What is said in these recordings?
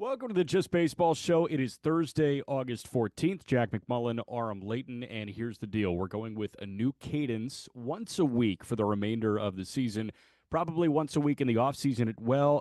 Welcome to the Just Baseball Show. It is Thursday, August 14th. Jack McMullen, Aram Leighton, and here's the deal. We're going with a new cadence once a week for the remainder of the season, probably once a week in the offseason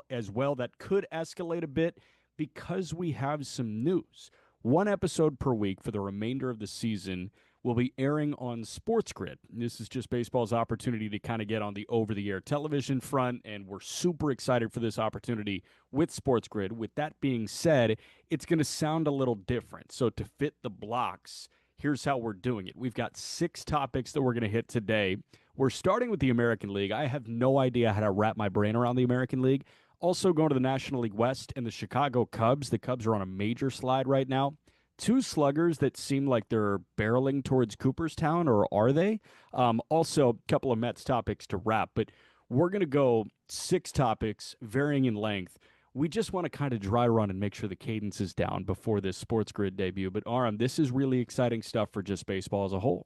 as well. That could escalate a bit because we have some news. One episode per week for the remainder of the season will be airing on SportsGrid. This is Just Baseball's opportunity to kind of get on the over-the-air television front, and we're super excited for this opportunity with SportsGrid. With that being said, it's going to sound a little different. So to fit the blocks, here's how we're doing it. We've got 6 topics that we're going to hit today. We're starting with the American League. I have no idea how to wrap my brain around the American League. Also going to the National League West and the Chicago Cubs. The Cubs are on a major slide right now. 2 sluggers that seem like they're barreling towards Cooperstown, or are they? Also, a couple of Mets topics to wrap, but we're going to go 6 topics, varying in length. We just want to kind of dry run and make sure the cadence is down before this Sports Grid debut. But Aram, this is really exciting stuff for Just Baseball as a whole.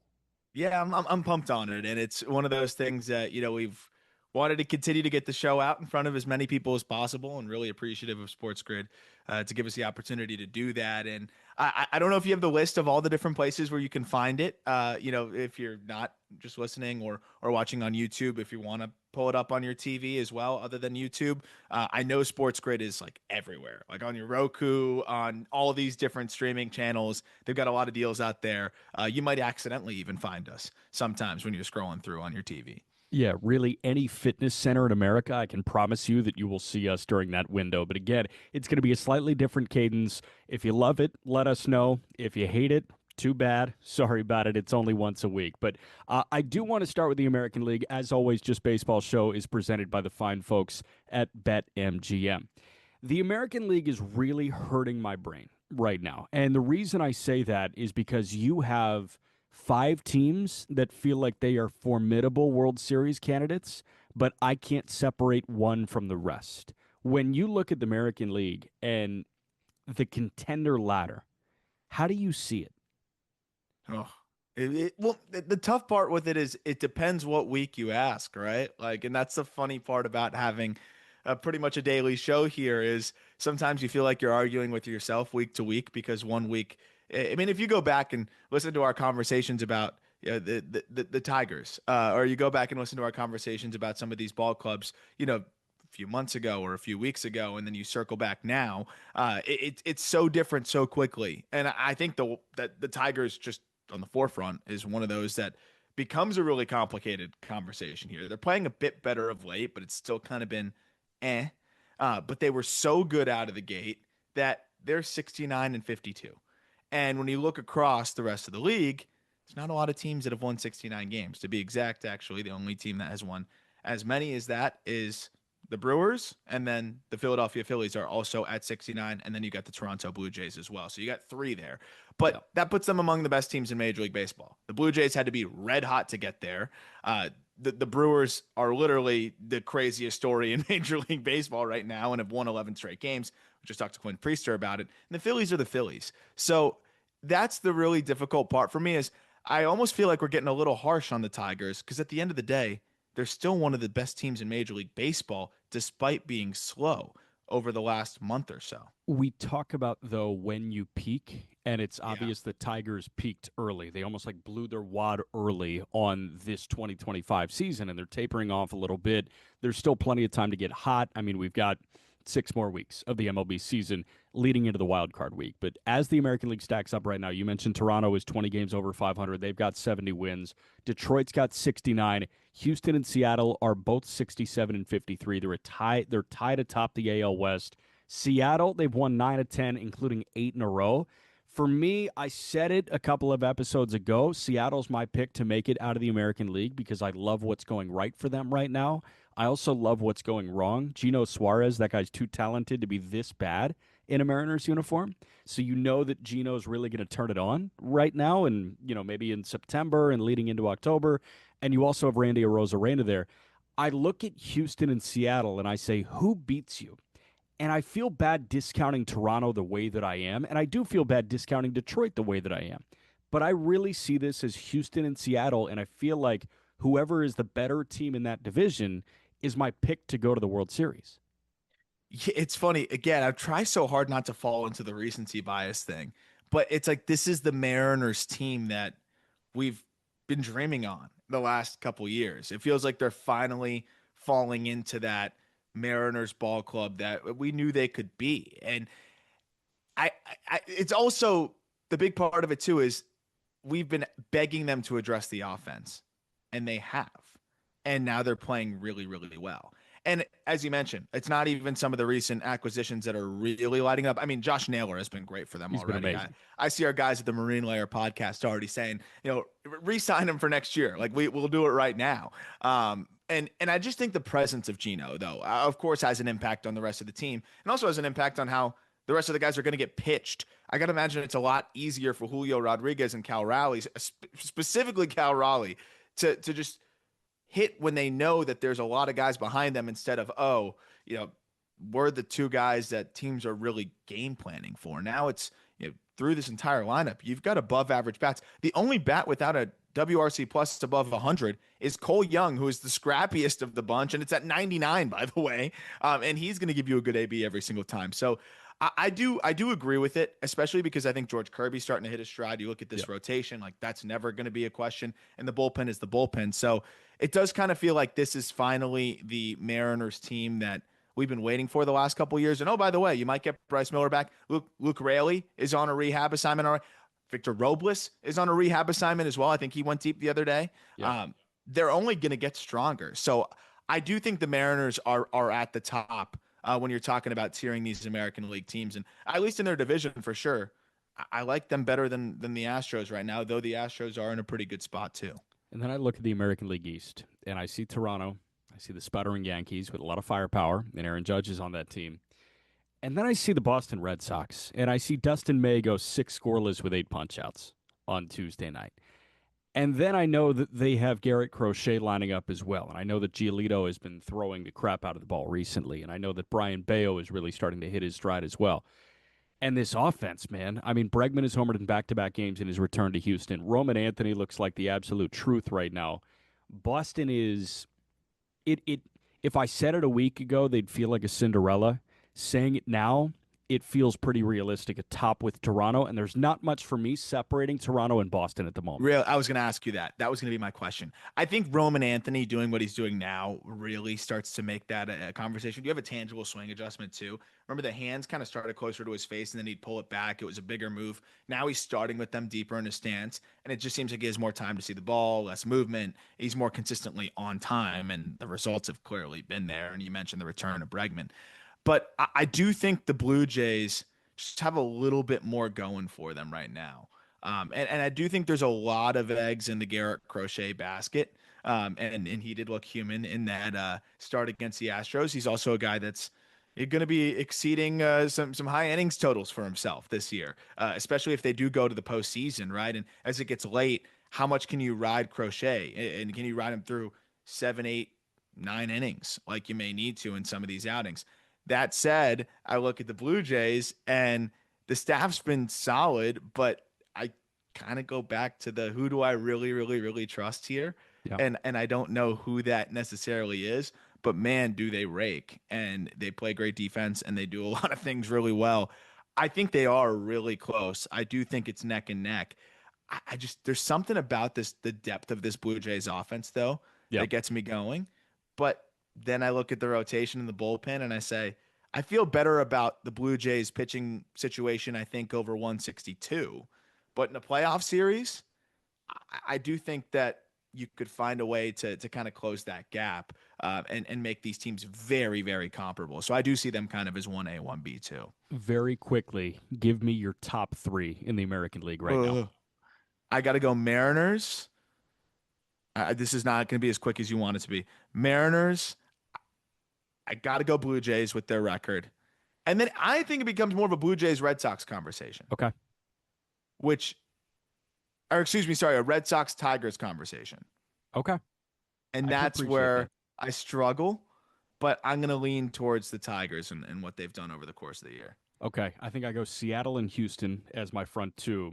Yeah, I'm pumped on it, and it's one of those things that we've wanted to continue to get the show out in front of as many people as possible, and really appreciative of SportsGrid to give us the opportunity to do that. And I don't know if you have the list of all the different places where you can find it. If you're not just listening or watching on YouTube, if you want to pull it up on your TV as well, other than YouTube. I know SportsGrid is like everywhere, like on your Roku, on all of these different streaming channels. They've got a lot of deals out there. You might accidentally even find us sometimes when you're scrolling through on your TV. Yeah, really, any fitness center in America, I can promise you that you will see us during that window. But again, it's going to be a slightly different cadence. If you love it, let us know. If you hate it, too bad. Sorry about it. It's only once a week. But I do want to start with the American League. As always, Just Baseball Show is presented by the fine folks at BetMGM. The American League is really hurting my brain right now. And the reason I say that is because you have 5 teams that feel like they are formidable World Series candidates, but I can't separate one from the rest. When you look at the American League and the contender ladder, how do you see it? Oh, the tough part with it is it depends what week you ask, right? Like, and that's the funny part about having pretty much a daily show here is sometimes you feel like you're arguing with yourself week to week because one week, I mean, if you go back and listen to our conversations about the Tigers, or you go back and listen to our conversations about some of these ball clubs, a few months ago or a few weeks ago, and then you circle back now, it's so different so quickly. And I think that the Tigers just on the forefront is one of those that becomes a really complicated conversation here. They're playing a bit better of late, but it's still kind of been eh. But they were so good out of the gate that they're 69 and 52. And when you look across the rest of the league, there's not a lot of teams that have won 69 games. To be exact, actually, the only team that has won as many as that is the Brewers, and then the Philadelphia Phillies are also at 69, and then you got the Toronto Blue Jays as well. So you got 3 there. But that puts them among the best teams in Major League Baseball. The Blue Jays had to be red hot to get there. The Brewers are literally the craziest story in Major League Baseball right now and have won 11 straight games. We just talked to Quinn Priester about it. And the Phillies are the Phillies. So that's the really difficult part for me is I almost feel like we're getting a little harsh on the Tigers because at the end of the day, they're still one of the best teams in Major League Baseball despite being slow over the last month or so. We talk about, though, when you peak, and it's obvious the Tigers peaked early. They almost like blew their wad early on this 2025 season, and they're tapering off a little bit. There's still plenty of time to get hot. I mean, we've got 6 more weeks of the MLB season leading into the wild card week. But as the American League stacks up right now, you mentioned Toronto is 20 games over 500. They've got 70 wins. Detroit's got 69. Houston and Seattle are both 67 and 53. They're tied atop the AL West. Seattle, they've won 9 of 10, including 8 in a row. For me, I said it a couple of episodes ago. Seattle's my pick to make it out of the American League because I love what's going right for them right now. I also love what's going wrong. Gino Suarez, that guy's too talented to be this bad in a Mariners uniform. So you know that Gino's really going to turn it on right now and, maybe in September and leading into October. And you also have Randy Arozarena there. I look at Houston and Seattle and I say, who beats you? And I feel bad discounting Toronto the way that I am. And I do feel bad discounting Detroit the way that I am. But I really see this as Houston and Seattle. And I feel like whoever is the better team in that division is my pick to go to the World Series. It's funny. Again, I try so hard not to fall into the recency bias thing, but it's like this is the Mariners team that we've been dreaming on the last couple years. It feels like they're finally falling into that Mariners ball club that we knew they could be. And it's also the big part of it too is we've been begging them to address the offense, and they have. And now they're playing really, really well. And as you mentioned, it's not even some of the recent acquisitions that are really lighting up. I mean, Josh Naylor has been great for them He's been already. I, amazing. I see our guys at the Marine Layer podcast already saying, re-sign him for next year. Like we'll do it right now. And I just think the presence of Gino, though, of course, has an impact on the rest of the team, and also has an impact on how the rest of the guys are going to get pitched. I got to imagine it's a lot easier for Julio Rodriguez and Cal Raleigh, specifically Cal Raleigh, to just hit when they know that there's a lot of guys behind them instead of, oh, we're the two guys that teams are really game planning for. Now it's, through this entire lineup, you've got above average bats. The only bat without a WRC plus above 100 is Cole Young, who is the scrappiest of the bunch, and it's at 99, by the way. And he's going to give you a good AB every single time. So I do agree with it, especially because I think George Kirby's starting to hit his stride. You look at this rotation, like that's never going to be a question, and the bullpen is the bullpen. So it does kind of feel like this is finally the Mariners team that we've been waiting for the last couple of years. And oh, by the way, you might get Bryce Miller back. Luke Raley is on a rehab assignment already. Victor Robles is on a rehab assignment as well. I think he went deep the other day. Yeah. They're only going to get stronger. So I do think the Mariners are at the top when you're talking about tiering these American League teams, and at least in their division for sure. I like them better than the Astros right now, though the Astros are in a pretty good spot too. And then I look at the American League East, and I see Toronto. I see the sputtering Yankees with a lot of firepower, and Aaron Judge is on that team. And then I see the Boston Red Sox, and I see Dustin May go 6 scoreless with 8 punchouts on Tuesday night. And then I know that they have Garrett Crochet lining up as well. And I know that Giolito has been throwing the crap out of the ball recently. And I know that Brian Bayo is really starting to hit his stride as well. And this offense, man. I mean, Bregman has homered in back-to-back games in his return to Houston. Roman Anthony looks like the absolute truth right now. Boston is it. If I said it a week ago, they'd feel like a Cinderella. Saying it now, it feels pretty realistic atop with Toronto, and there's not much for me separating Toronto and Boston at the moment. Real, I was going to ask you that. That was going to be my question. I think Roman Anthony doing what he's doing now really starts to make that a conversation. Do you have a tangible swing adjustment too? Remember the hands kind of started closer to his face and then he'd pull it back. It was a bigger move. Now he's starting with them deeper in his stance, and it just seems like he has more time to see the ball, less movement. He's more consistently on time, and the results have clearly been there. And you mentioned the return of Bregman. But I do think the Blue Jays just have a little bit more going for them right now. And I do think there's a lot of eggs in the Garrett Crochet basket. And he did look human in that start against the Astros. He's also a guy that's going to be exceeding some high innings totals for himself this year, especially if they do go to the postseason, right? And as it gets late, how much can you ride Crochet? And can you ride him through 7, 8, 9 innings like you may need to in some of these outings? That said, I look at the Blue Jays and the staff's been solid, but I kind of go back to the who do I really, really, really trust here? Yeah. And I don't know who that necessarily is, but man, do they rake, and they play great defense and they do a lot of things really well. I think they are really close. I do think it's neck and neck. I just there's something about the depth of this Blue Jays offense though Yeah. that gets me going. But then I look at the rotation in the bullpen and I say, I feel better about the Blue Jays pitching situation, I think, over 162. But in a playoff series, I do think that you could find a way to kind of close that gap and make these teams very, very comparable. So I do see them kind of as 1A, 1B too. Very quickly, give me your top 3 in the American League right now. I got to go Mariners. This is not going to be as quick as you want it to be. Mariners. I got to go Blue Jays with their record. And then I think it becomes more of a Blue Jays Red Sox conversation. Okay. A Red Sox Tigers conversation. Okay. And that's where I struggle, but I'm going to lean towards the Tigers and what they've done over the course of the year. Okay. I think I go Seattle and Houston as my front 2.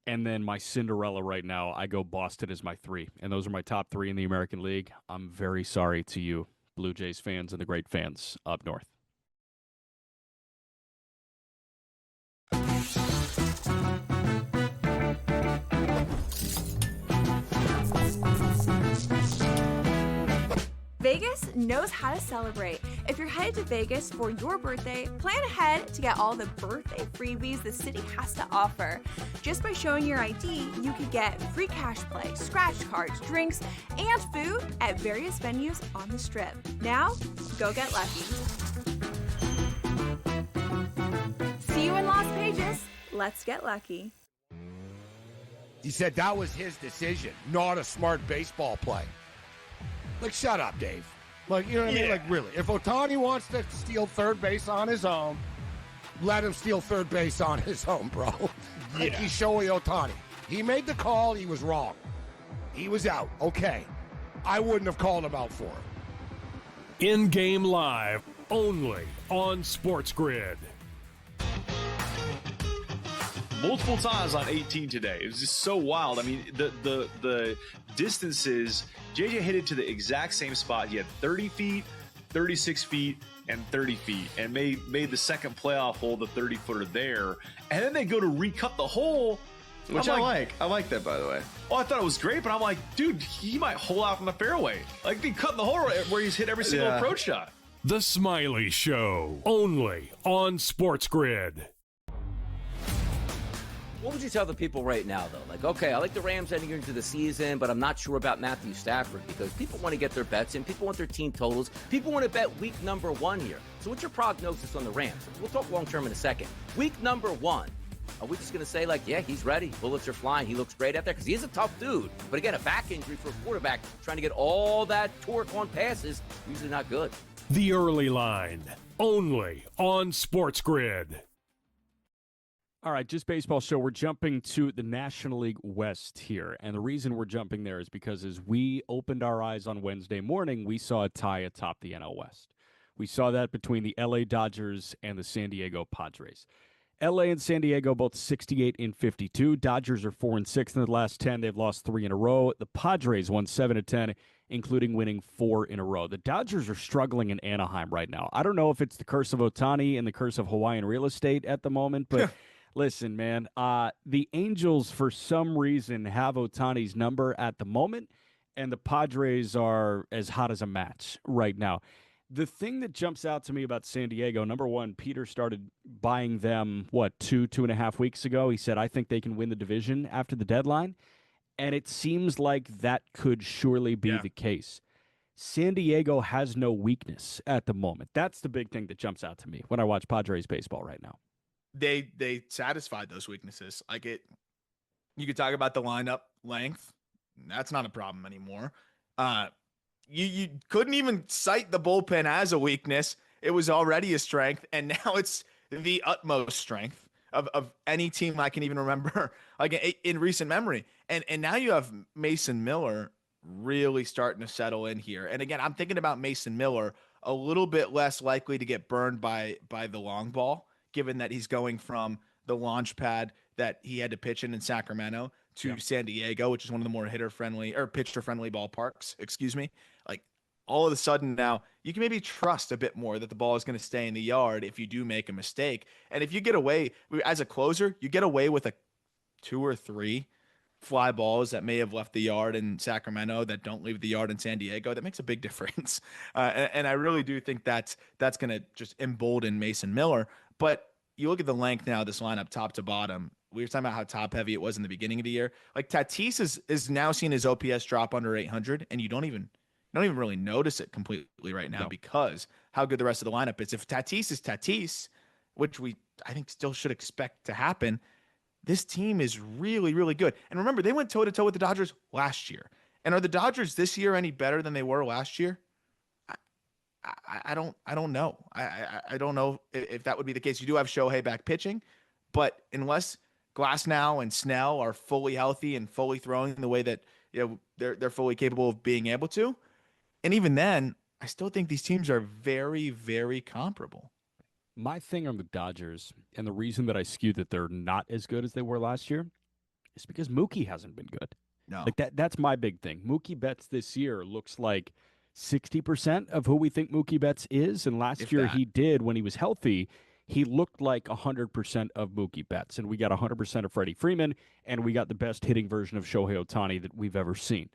And then my Cinderella right now, I go Boston as my 3. And those are my top 3 in the American League. I'm very sorry to you, Blue Jays fans and the great fans up north. Vegas knows how to celebrate. If you're headed to Vegas for your birthday, plan ahead to get all the birthday freebies the city has to offer. Just by showing your ID, you could get free cash play, scratch cards, drinks, and food at various venues on the Strip. Now, go get lucky. See you in Las Vegas. Let's get lucky. He said that was his decision, not a smart baseball play. Like, shut up, Dave. Like, you know what I mean? Like, really. If Ohtani wants to steal third base on his own, let him steal third base on his own, bro. Like, he's Shohei Ohtani. He made the call. He was wrong. He was out. Okay. I wouldn't have called him out for it. In-game live, only on SportsGrid. Multiple times on 18 today. It was just so wild. I mean, the distances, JJ hit it to the exact same spot. He had 30 feet, 36 feet, and 30 feet, and made the second playoff hole, the 30-footer there. And then they go to recut the hole, which I like. I like that, by the way. Oh, I thought it was great, but I'm like, dude, he might hole out from the fairway. Like, he cut the hole where he's hit every single approach shot. The Smiley Show, only on SportsGrid. What would you tell the people right now, though? Like, okay, I like the Rams heading into the season, but I'm not sure about Matthew Stafford because people want to get their bets in. People want their team totals. People want to bet week number 1 here. So what's your prognosis on the Rams? We'll talk long-term in a second. Week number 1, are we just going to say, like, yeah, he's ready. Bullets are flying. He looks great out there because he is a tough dude. But again, a back injury for a quarterback trying to get all that torque on passes, usually not good. The Early Line, only on SportsGrid. All right, just baseball show. We're jumping to the National League West here. And the reason we're jumping there is because as we opened our eyes on Wednesday morning, we saw a tie atop the NL West. We saw that between the LA Dodgers and the San Diego Padres. LA and San Diego both 68 and 52. Dodgers are 4-6 in the last 10. They've lost 3 in a row. The Padres won 7 of 10, including winning 4 in a row. The Dodgers are struggling in Anaheim right now. I don't know if it's the curse of Ohtani and the curse of Hawaiian real estate at the moment, but listen, man, the Angels, for some reason, have Ohtani's number at the moment, and the Padres are as hot as a match right now. The thing that jumps out to me about San Diego, number one, Peter started buying them, 2.5 weeks ago. He said, I think they can win the division after the deadline, and it seems like that could surely be the case. San Diego has no weakness at the moment. That's the big thing that jumps out to me when I watch Padres baseball right now. They satisfied those weaknesses. Like you could talk about the lineup length. That's not a problem anymore. You couldn't even cite the bullpen as a weakness. It was already a strength, and now it's the utmost strength of any team I can even remember, like in recent memory. And now you have Mason Miller really starting to settle in here. And again, I'm thinking about Mason Miller a little bit less likely to get burned by the long ball, given that he's going from the launch pad that he had to pitch in Sacramento to San Diego, which is one of the more hitter-friendly or pitcher-friendly ballparks, Like, all of a sudden now, you can maybe trust a bit more that the ball is going to stay in the yard if you do make a mistake. And if you get away, as a closer, you get away with 2 or 3 fly balls that may have left the yard in Sacramento that don't leave the yard in San Diego. That makes a big difference. And I really do think that's going to just embolden Mason Miller. But you look at the length now of this lineup, top to bottom. We were talking about how top heavy it was in the beginning of the year. Like, Tatis is now seeing his OPS drop under 800, and you don't even really notice it completely right now because how good the rest of the lineup is. If Tatis is Tatis, which I think still should expect to happen, this team is really, really good. And remember, they went toe-to-toe with the Dodgers last year. And are the Dodgers this year any better than they were last year? I don't know. I don't know if that would be the case. You do have Shohei back pitching, but unless Glasnow and Snell are fully healthy and fully throwing the way that they're fully capable of being able to, and even then, I still think these teams are very, very comparable. My thing on the Dodgers, and the reason that I skew that they're not as good as they were last year, is because Mookie hasn't been good. No, like that's my big thing. Mookie Betts this year looks like 60% of who we think Mookie Betts is, and last year he did when he was healthy. He looked like 100% of Mookie Betts, and we got 100% of Freddie Freeman, and we got the best hitting version of Shohei Ohtani that we've ever seen.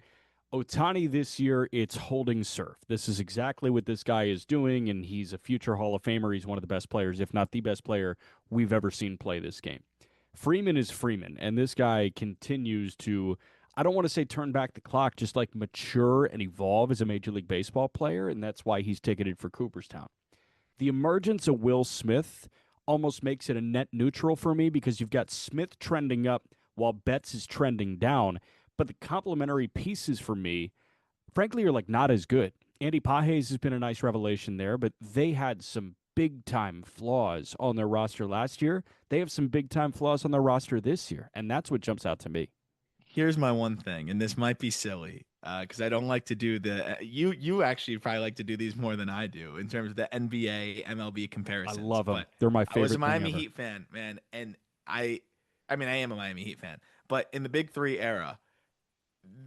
Ohtani this year, it's holding serve. This is exactly what this guy is doing, and he's a future Hall of Famer. He's one of the best players, if not the best player we've ever seen play this game. Freeman is Freeman, and this guy continues to, I don't want to say turn back the clock, just like mature and evolve as a Major League Baseball player, and that's why he's ticketed for Cooperstown. The emergence of Will Smith almost makes it a net neutral for me because you've got Smith trending up while Betts is trending down. But the complementary pieces for me, frankly, are like not as good. Andy Pages has been a nice revelation there, but they had some big-time flaws on their roster last year. They have some big-time flaws on their roster this year, and that's what jumps out to me. Here's my one thing, and this might be silly because I don't like to do the you actually probably like to do these more than I do in terms of the NBA, MLB comparisons. I love them. They're my favorite. I was a Miami ever. Heat fan, man, and I mean, I am a Miami Heat fan, but in the Big Three era,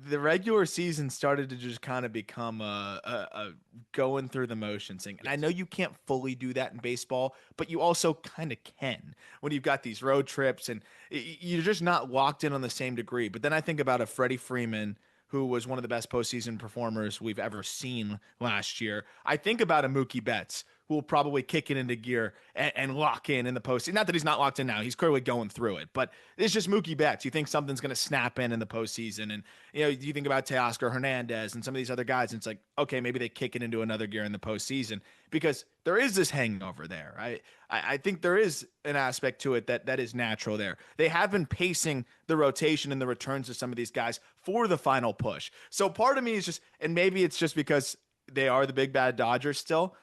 the regular season started to just kind of become a going through the motions thing. And I know you can't fully do that in baseball, but you also kind of can when you've got these road trips and you're just not locked in on the same degree. But then I think about a Freddie Freeman, who was one of the best postseason performers we've ever seen last year. I think about a Mookie Betts, who will probably kick it into gear and lock in the postseason. Not that he's not locked in now. He's clearly going through it. But it's just Mookie Betts. You think something's going to snap in the postseason. And, you think about Teoscar Hernandez and some of these other guys, and it's like, okay, maybe they kick it into another gear in the postseason because there is this hangover there. I think there is an aspect to it that is natural there. They have been pacing the rotation and the returns of some of these guys for the final push. So part of me is just, and maybe it's just because they are the big bad Dodgers still,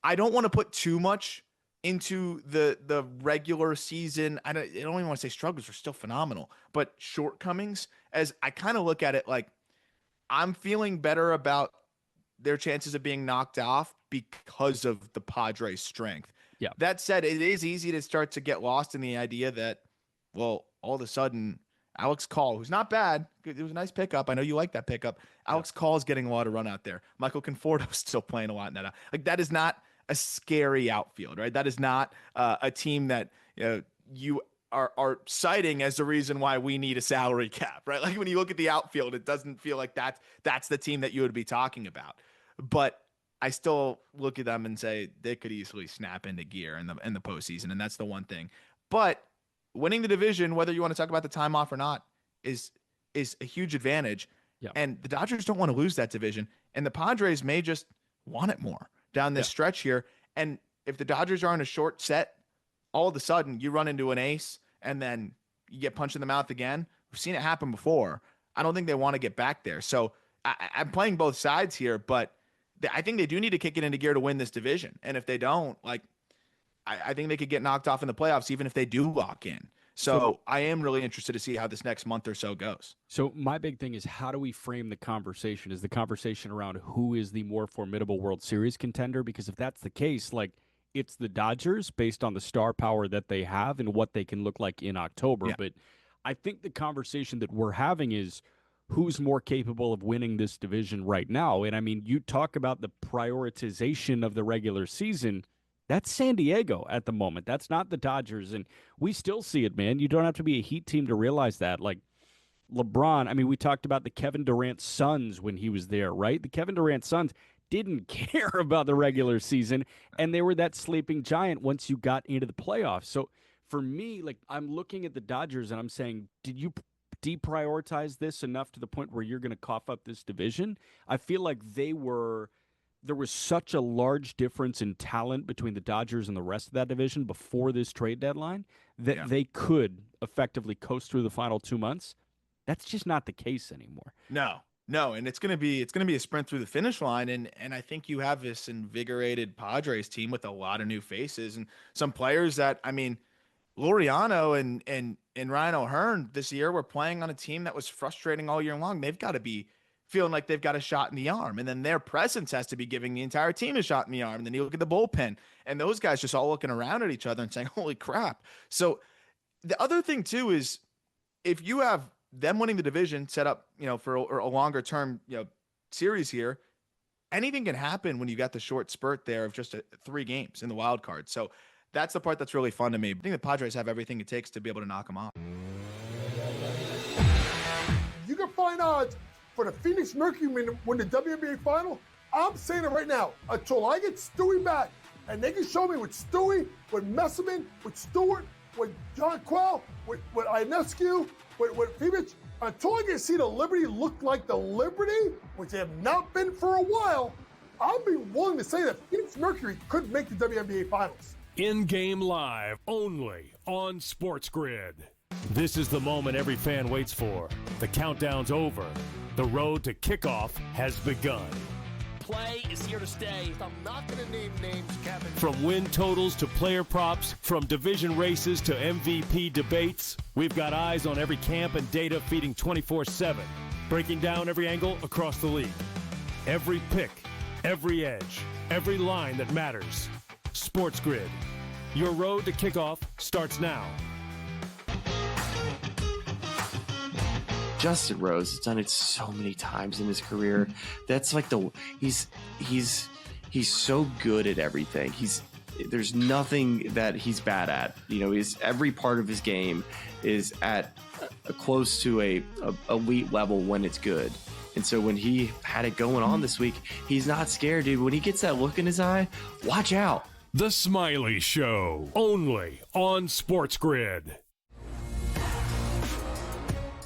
I don't want to put too much into the regular season. I don't even want to say struggles are still phenomenal, but shortcomings, as I kind of look at it like I'm feeling better about their chances of being knocked off because of the Padres' strength. Yeah. That said, it is easy to start to get lost in the idea that, well, all of a sudden, Alex Call, who's not bad, it was a nice pickup. I know you like that pickup. Alex Call is getting a lot of run out there. Michael Conforto's still playing a lot in that. Like that is not a scary outfield, right? That is not a team that you are citing as the reason why we need a salary cap, right? Like when you look at the outfield, it doesn't feel like that's the team that you would be talking about. But I still look at them and say they could easily snap into gear in the postseason, and that's the one thing. But winning the division, whether you want to talk about the time off or not, is a huge advantage. Yeah. And the Dodgers don't want to lose that division, and the Padres may just want it more down this stretch here. And if the Dodgers are in a short set, all of a sudden you run into an ace and then you get punched in the mouth again. We've seen it happen before. I don't think they want to get back there. So I'm playing both sides here, but I think they do need to kick it into gear to win this division. And if they don't, I think they could get knocked off in the playoffs, even if they do lock in. So I am really interested to see how this next month or so goes. So my big thing is, how do we frame the conversation? Is the conversation around who is the more formidable World Series contender? Because if that's the case, it's the Dodgers based on the star power that they have and what they can look like in October. Yeah. But I think the conversation that we're having is who's more capable of winning this division right now. And I mean, you talk about the prioritization of the regular season. That's San Diego at the moment. That's not the Dodgers. And we still see it, man. You don't have to be a Heat team to realize that. Like LeBron, I mean, we talked about the Kevin Durant Suns when he was there, right? The Kevin Durant Suns didn't care about the regular season, and they were that sleeping giant once you got into the playoffs. So for me, I'm looking at the Dodgers and I'm saying, did you deprioritize this enough to the point where you're going to cough up this division? I feel like there was such a large difference in talent between the Dodgers and the rest of that division before this trade deadline that they could effectively coast through the final 2 months. That's just not the case anymore. No, and it's gonna be a sprint through the finish line, and I think you have this invigorated Padres team with a lot of new faces and some players that, I mean, Laureano and Ryan O'Hearn this year were playing on a team that was frustrating all year long. They've got to be feeling like they've got a shot in the arm, and then their presence has to be giving the entire team a shot in the arm. And then you look at the bullpen, and those guys just all looking around at each other and saying, "Holy crap!" So the other thing too is if you have them winning the division set up, for a longer term, series here, anything can happen when you got the short spurt there of just 3 games in the wild card. So that's the part that's really fun to me. I think the Padres have everything it takes to be able to knock them off. You can find odds for the Phoenix Mercury win the WNBA final, I'm saying it right now. Until I get Stewie back, and they can show me with Stewie, with Messerman, with Stewart, with John Quell, with Ionescu, with Phoenix, until I can see the Liberty look like the Liberty, which they have not been for a while, I'll be willing to say that Phoenix Mercury could make the WNBA finals. In-game live, only on SportsGrid. This is the moment every fan waits for. The countdown's over. The road to kickoff has begun. Play is here to stay. I'm not going to name names, Kevin. From win totals to player props, from division races to MVP debates, we've got eyes on every camp and data feeding 24/7, breaking down every angle across the league. Every pick, every edge, every line that matters. SportsGrid. Your road to kickoff starts now. Justin Rose has done it so many times in his career. That's like he's so good at everything. There's nothing that he's bad at. Every part of his game is at close to a elite level when it's good. And so when he had it going on this week, he's not scared, dude. When he gets that look in his eye, watch out. The Smiley Show, only on SportsGrid.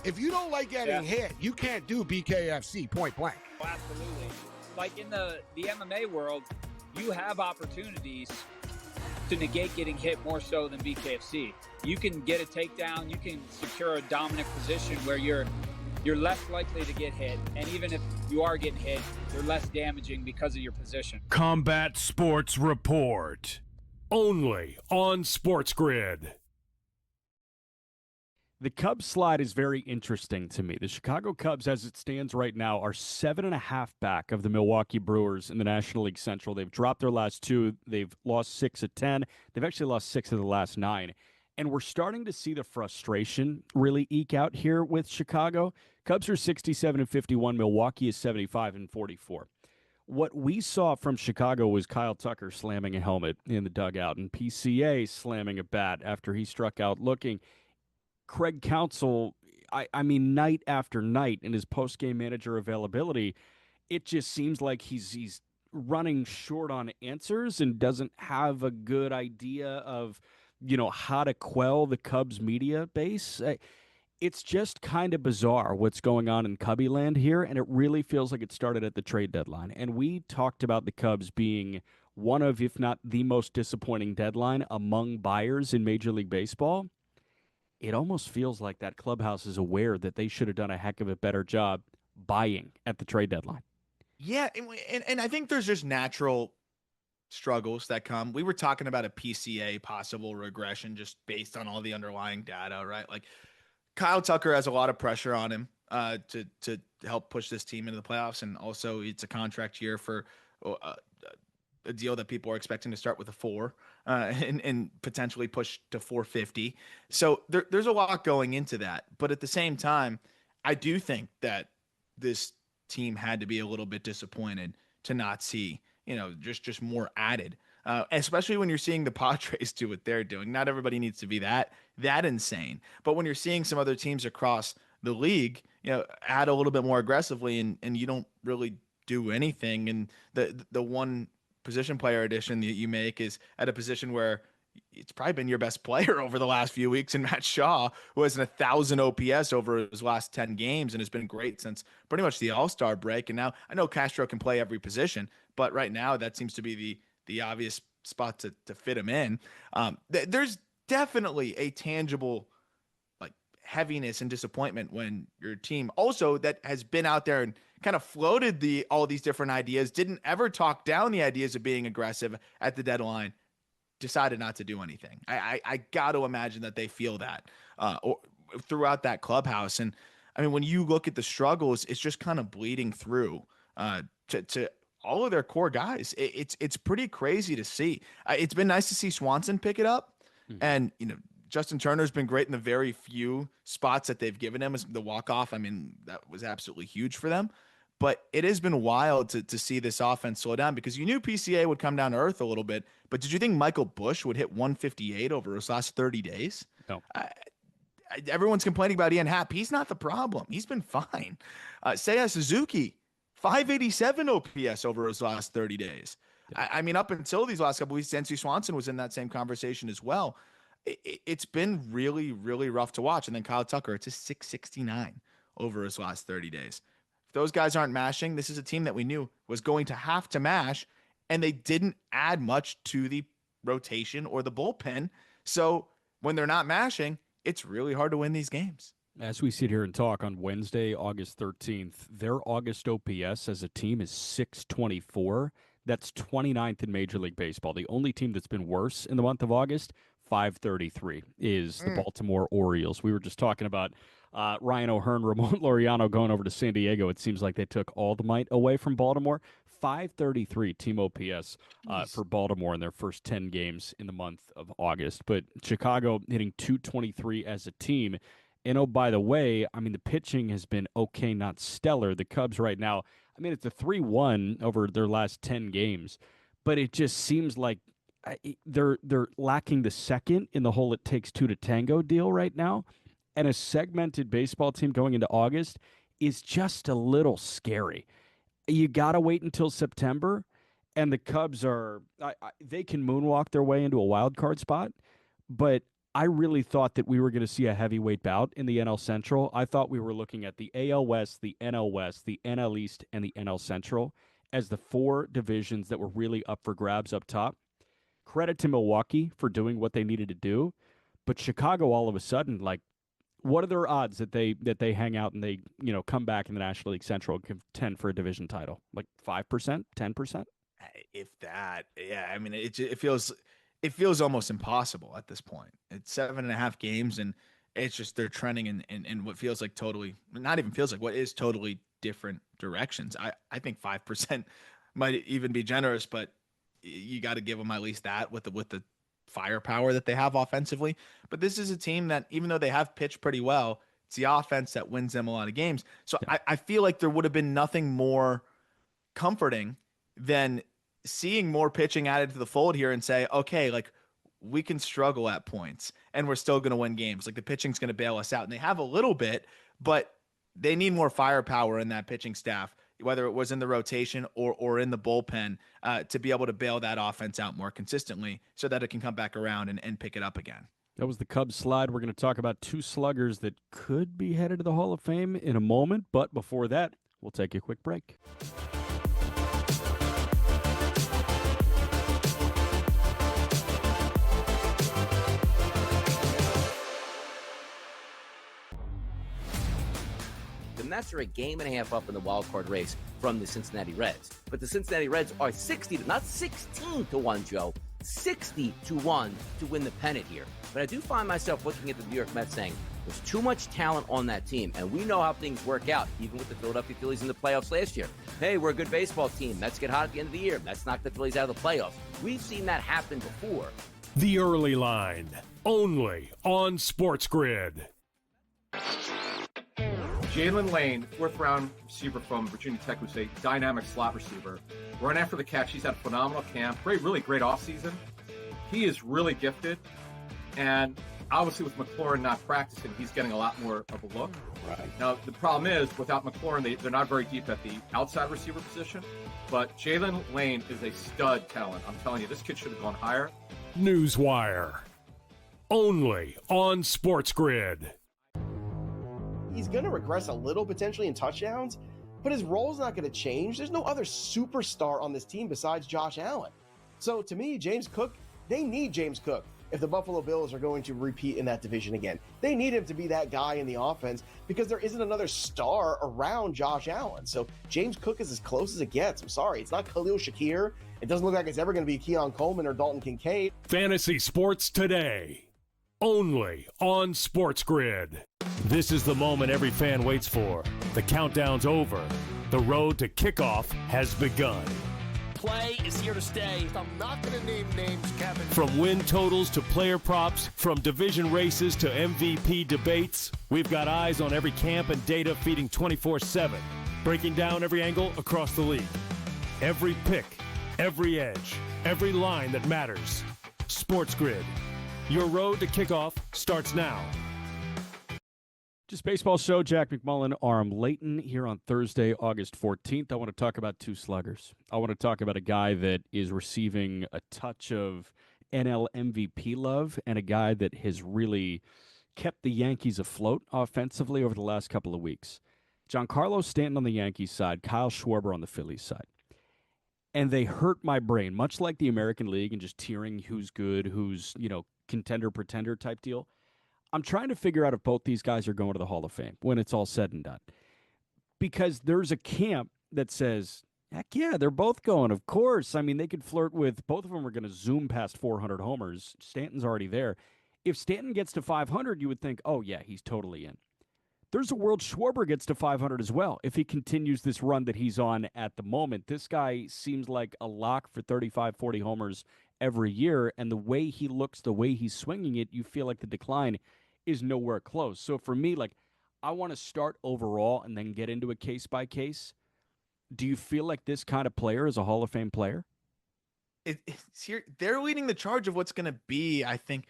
If you don't like getting hit, you can't do BKFC point blank. Oh, absolutely. Like in the MMA world, you have opportunities to negate getting hit more so than BKFC. You can get a takedown, you can secure a dominant position where you're less likely to get hit, and even if you are getting hit, you're less damaging because of your position. Combat Sports Report, only on SportsGrid. The Cubs slide is very interesting to me. The Chicago Cubs, as it stands right now, are 7.5 back of the Milwaukee Brewers in the National League Central. They've dropped their last 2. They've lost 6 of 10. They've actually lost 6 of the last 9. And we're starting to see the frustration really eke out here with Chicago. Cubs are 67-51. Milwaukee is 75-44. What we saw from Chicago was Kyle Tucker slamming a helmet in the dugout and PCA slamming a bat after he struck out looking. Craig Counsell, I mean, night after night in his post-game manager availability, it just seems like he's running short on answers and doesn't have a good idea of, how to quell the Cubs media base. It's just kind of bizarre what's going on in Cubby land here, and it really feels like it started at the trade deadline. And we talked about the Cubs being one of, if not the most disappointing deadline among buyers in Major League Baseball. It almost feels like that clubhouse is aware that they should have done a heck of a better job buying at the trade deadline. Yeah, and I think there's just natural struggles that come. We were talking about a PCA possible regression just based on all the underlying data, right? Like Kyle Tucker has a lot of pressure on him to help push this team into the playoffs, and also it's a contract year for a deal that people are expecting to start with a 4 and potentially push to 450. So there's a lot going into that. But at the same time, I do think that this team had to be a little bit disappointed to not see, just more added, especially when you're seeing the Padres do what they're doing. Not everybody needs to be that insane. But when you're seeing some other teams across the league, add a little bit more aggressively and you don't really do anything. And the one position player addition that you make is at a position where it's probably been your best player over the last few weeks in Matt Shaw, who has an 1,000 OPS over his last 10 games and has been great since pretty much the All-Star break. And now I know Castro can play every position, but right now that seems to be the obvious spot to fit him in. There's definitely a tangible heaviness and disappointment when your team also that has been out there and kind of floated all these different ideas, didn't ever talk down the ideas of being aggressive at the deadline, decided not to do anything. I got to imagine that they feel that or throughout that clubhouse. And I mean, when you look at the struggles, it's just kind of bleeding through to all of their core guys. It's pretty crazy to see. It's been nice to see Swanson pick it up. Mm-hmm. And, Justin Turner's been great in the very few spots that they've given him. The walk-off, I mean, that was absolutely huge for them. But it has been wild to see this offense slow down because you knew PCA would come down to earth a little bit. But did you think Michael Busch would hit 158 over his last 30 days? No. everyone's complaining about Ian Happ. He's not the problem. He's been fine. Seiya Suzuki, 587 OPS over his last 30 days. I mean, up until these last couple weeks, Stanton Swanson was in that same conversation as well. It's been really, really rough to watch. And then Kyle Tucker, it's a 669 over his last 30 days. If those guys aren't mashing, this is a team that we knew was going to have to mash, and they didn't add much to the rotation or the bullpen. So when they're not mashing, it's really hard to win these games. As we sit here and talk on Wednesday, August 13th, their August OPS as a team is 624. That's 29th in Major League Baseball. The only team that's been worse in the month of August, 533, is the Baltimore Orioles. We were just talking about Ryan O'Hearn, Ramon Laureano going over to San Diego. It seems like they took all the might away from Baltimore. 533 team OPS for Baltimore in their first 10 games in the month of August. But Chicago hitting 223 as a team. And, oh, by the way, I mean, the pitching has been okay, not stellar. The Cubs right now, I mean, it's a 3-1 over their last 10 games. But it just seems like they're lacking the second in the whole it takes two to tango deal right now. And a segmented baseball team going into August is just a little scary. You got to wait until September, and the Cubs are they can moonwalk their way into a wild card spot, but I really thought that we were going to see a heavyweight bout in the NL Central. I thought we were looking at the AL West, the NL West, the NL East, and the NL Central as the four divisions that were really up for grabs up top. Credit to Milwaukee for doing what they needed to do, but Chicago all of a sudden, like, what are their odds that they hang out and they, come back in the National League Central and contend for a division title? Like 5%, 10%? If that, yeah. I mean, it feels almost impossible at this point. It's 7.5 games, and it's just they're trending in what feels like what is totally different directions. I think 5% might even be generous, but you got to give them at least that with the firepower that they have offensively. But this is a team that, even though they have pitched pretty well, it's the offense that wins them a lot of games. So yeah. I feel like there would have been nothing more comforting than seeing more pitching added to the fold here and say, okay, like, we can struggle at points and we're still going to win games. Like, the pitching's going to bail us out. And they have a little bit, but they need more firepower in that pitching staff, whether it was in the rotation or in the bullpen, to be able to bail that offense out more consistently so that it can come back around and pick it up again. That was the Cubs slide. We're going to talk about two sluggers that could be headed to the Hall of Fame in a moment. But before that, we'll take a quick break. The Mets are a game and a half up in the wild card race from the Cincinnati Reds. But the Cincinnati Reds are 16 to 1, Joe. 60 to 1 to win the pennant here. But I do find myself looking at the New York Mets saying there's too much talent on that team. And we know how things work out, even with the Philadelphia Phillies in the playoffs last year. Hey, we're a good baseball team. Mets get hot at the end of the year. Mets knock the Phillies out of the playoffs. We've seen that happen before. The Early Line, only on SportsGrid. Jalen Lane, 4th round receiver from Virginia Tech, who's a dynamic slot receiver. Run after the catch. He's had a phenomenal camp. Really great offseason. He is really gifted. And obviously with McLaurin not practicing, he's getting a lot more of a look. Right. Now, the problem is, without McLaurin, they're not very deep at the outside receiver position. But Jalen Lane is a stud talent. I'm telling you, this kid should have gone higher. Newswire, only on SportsGrid. He's going to regress a little potentially in touchdowns, but his role's not going to change. There's no other superstar on this team besides Josh Allen. So to me, James Cook, they need James Cook if the Buffalo Bills are going to repeat in that division again. They need him to be that guy in the offense because there isn't another star around Josh Allen. So James Cook is as close as it gets. I'm sorry. It's not Khalil Shakir. It doesn't look like it's ever going to be Keon Coleman or Dalton Kincaid. Fantasy Sports Today, only on SportsGrid. This is the moment every fan waits for. The countdown's over. The road to kickoff has begun. Play is here to stay. I'm not going to name names, Kevin. From win totals to player props, from division races to MVP debates, we've got eyes on every camp and data feeding 24/7, breaking down every angle across the league. Every pick, every edge, every line that matters. SportsGrid. Your road to kickoff starts now. Just Baseball Show, Jack McMullen, Aram Leighton here on Thursday, August 14th. I want to talk about two sluggers. I want to talk about a guy that is receiving a touch of NL MVP love and a guy that has really kept the Yankees afloat offensively over the last couple of weeks. Giancarlo Stanton on the Yankees side, Kyle Schwarber on the Phillies side. And they hurt my brain, much like the American League and just tiering who's good, who's, contender, pretender type deal. I'm trying to figure out if both these guys are going to the Hall of Fame when it's all said and done. Because there's a camp that says, heck yeah, they're both going, of course. I mean, they could flirt with, both of them are going to zoom past 400 homers. Stanton's already there. If Stanton gets to 500, you would think, oh yeah, he's totally in. There's a world Schwarber gets to 500 as well if he continues this run that he's on at the moment. This guy seems like a lock for 35, 40 homers every year, and the way he looks, the way he's swinging it, you feel like the decline is nowhere close. So for me, I want to start overall and then get into a case by case. Do you feel like this kind of player is a Hall of Fame player? It's here. They're leading the charge of what's going to be, I think,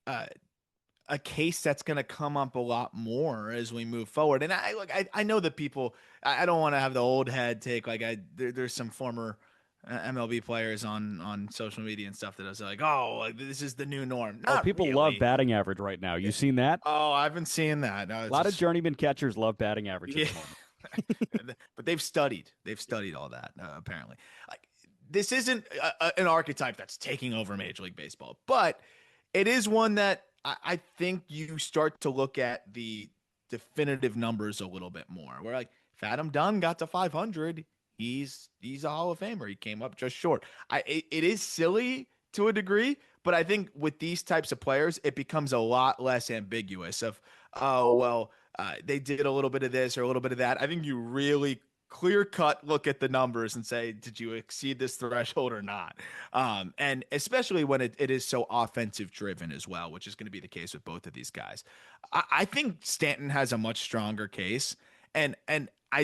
a case that's going to come up a lot more as we move forward. And I know that people, I don't want to have the old head take, there's some former MLB players on social media and stuff that is like, this is the new norm. Not people really. love batting average right now. You seen that? Oh, I've been seeing that. No, a lot of journeyman catchers love batting average at the moment. But they've studied all that, apparently. This isn't an archetype that's taking over Major League Baseball, but it is one that I think you start to look at the definitive numbers a little bit more. Where if Adam Dunn got to 500, he's a Hall of Famer. He came up just short. It is silly to a degree, but I think with these types of players, it becomes a lot less ambiguous of, they did a little bit of this or a little bit of that. I think you really clear-cut look at the numbers and say, did you exceed this threshold or not? And especially when it is so offensive-driven as well, which is going to be the case with both of these guys. I think Stanton has a much stronger case, and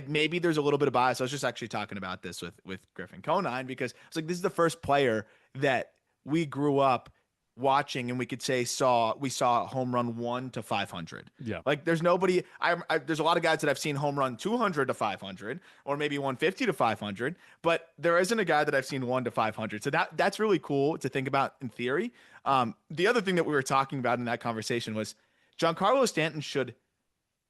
maybe there's a little bit of bias. I was just actually talking about this with Griffin Conine because it's this is the first player that we grew up watching and we could say we saw home run 1 to 500. Yeah. There's nobody, there's a lot of guys that I've seen home run 200 to 500 or maybe 150 to 500, but there isn't a guy that I've seen 1 to 500. So that's really cool to think about in theory. The other thing that we were talking about in that conversation was Giancarlo Stanton should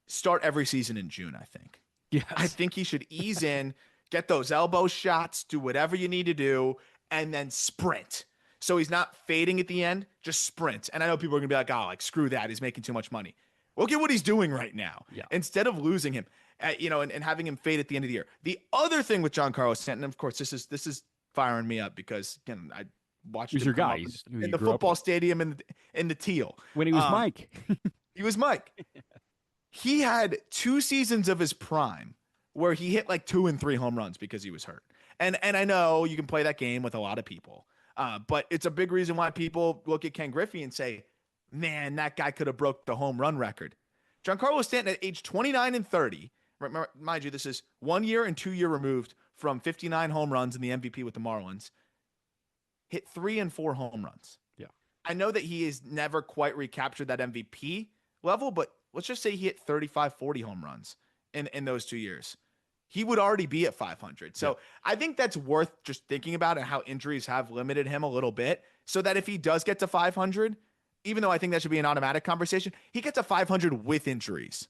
start every season in June, I think. Yes. I think he should ease in, get those elbow shots, do whatever you need to do, and then sprint. So he's not fading at the end, just sprint. And I know people are going to be like, screw that. He's making too much money. Look at what he's doing right now. Yeah. Instead of losing him, and having him fade at the end of the year. The other thing with Giancarlo Stanton, of course, this is firing me up because, again, I watched him your guy. in the football stadium in the teal. When he was Mike. He was Mike. He had 2 seasons of his prime where he hit 2 and 3 home runs because he was hurt. And I know you can play that game with a lot of people. But it's a big reason why people look at Ken Griffey and say, man, that guy could have broke the home run record. Giancarlo Stanton at age 29 and 30, mind you, this is 1 year and 2 year removed from 59 home runs in the MVP with the Marlins, hit 3 and 4 home runs. Yeah. I know that he has never quite recaptured that MVP level, but let's just say he hit 35, 40 home runs in those 2 years. He would already be at 500. So I think that's worth just thinking about and how injuries have limited him a little bit so that if he does get to 500, even though I think that should be an automatic conversation, he gets to 500 with injuries.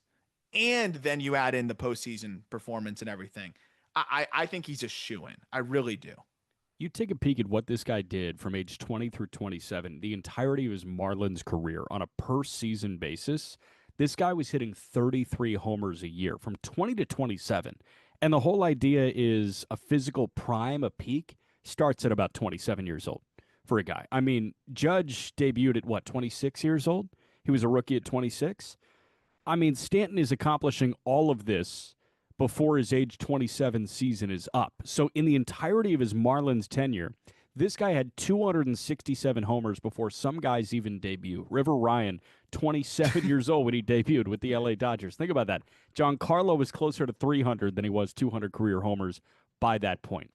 And then you add in the postseason performance and everything. I think he's a shoo-in. I really do. You take a peek at what this guy did from age 20 through 27, the entirety of his Marlins career on a per-season basis. This guy was hitting 33 homers a year from 20 to 27. And the whole idea is a physical prime, a peak, starts at about 27 years old for a guy. I mean, Judge debuted at 26 years old? He was a rookie at 26. I mean, Stanton is accomplishing all of this before his age 27 season is up. So in the entirety of his Marlins tenure, this guy had 267 homers before some guys even debut. River Ryan, 27 years old when he debuted with the LA Dodgers. Think about that. Giancarlo was closer to 300 than he was 200 career homers by that point.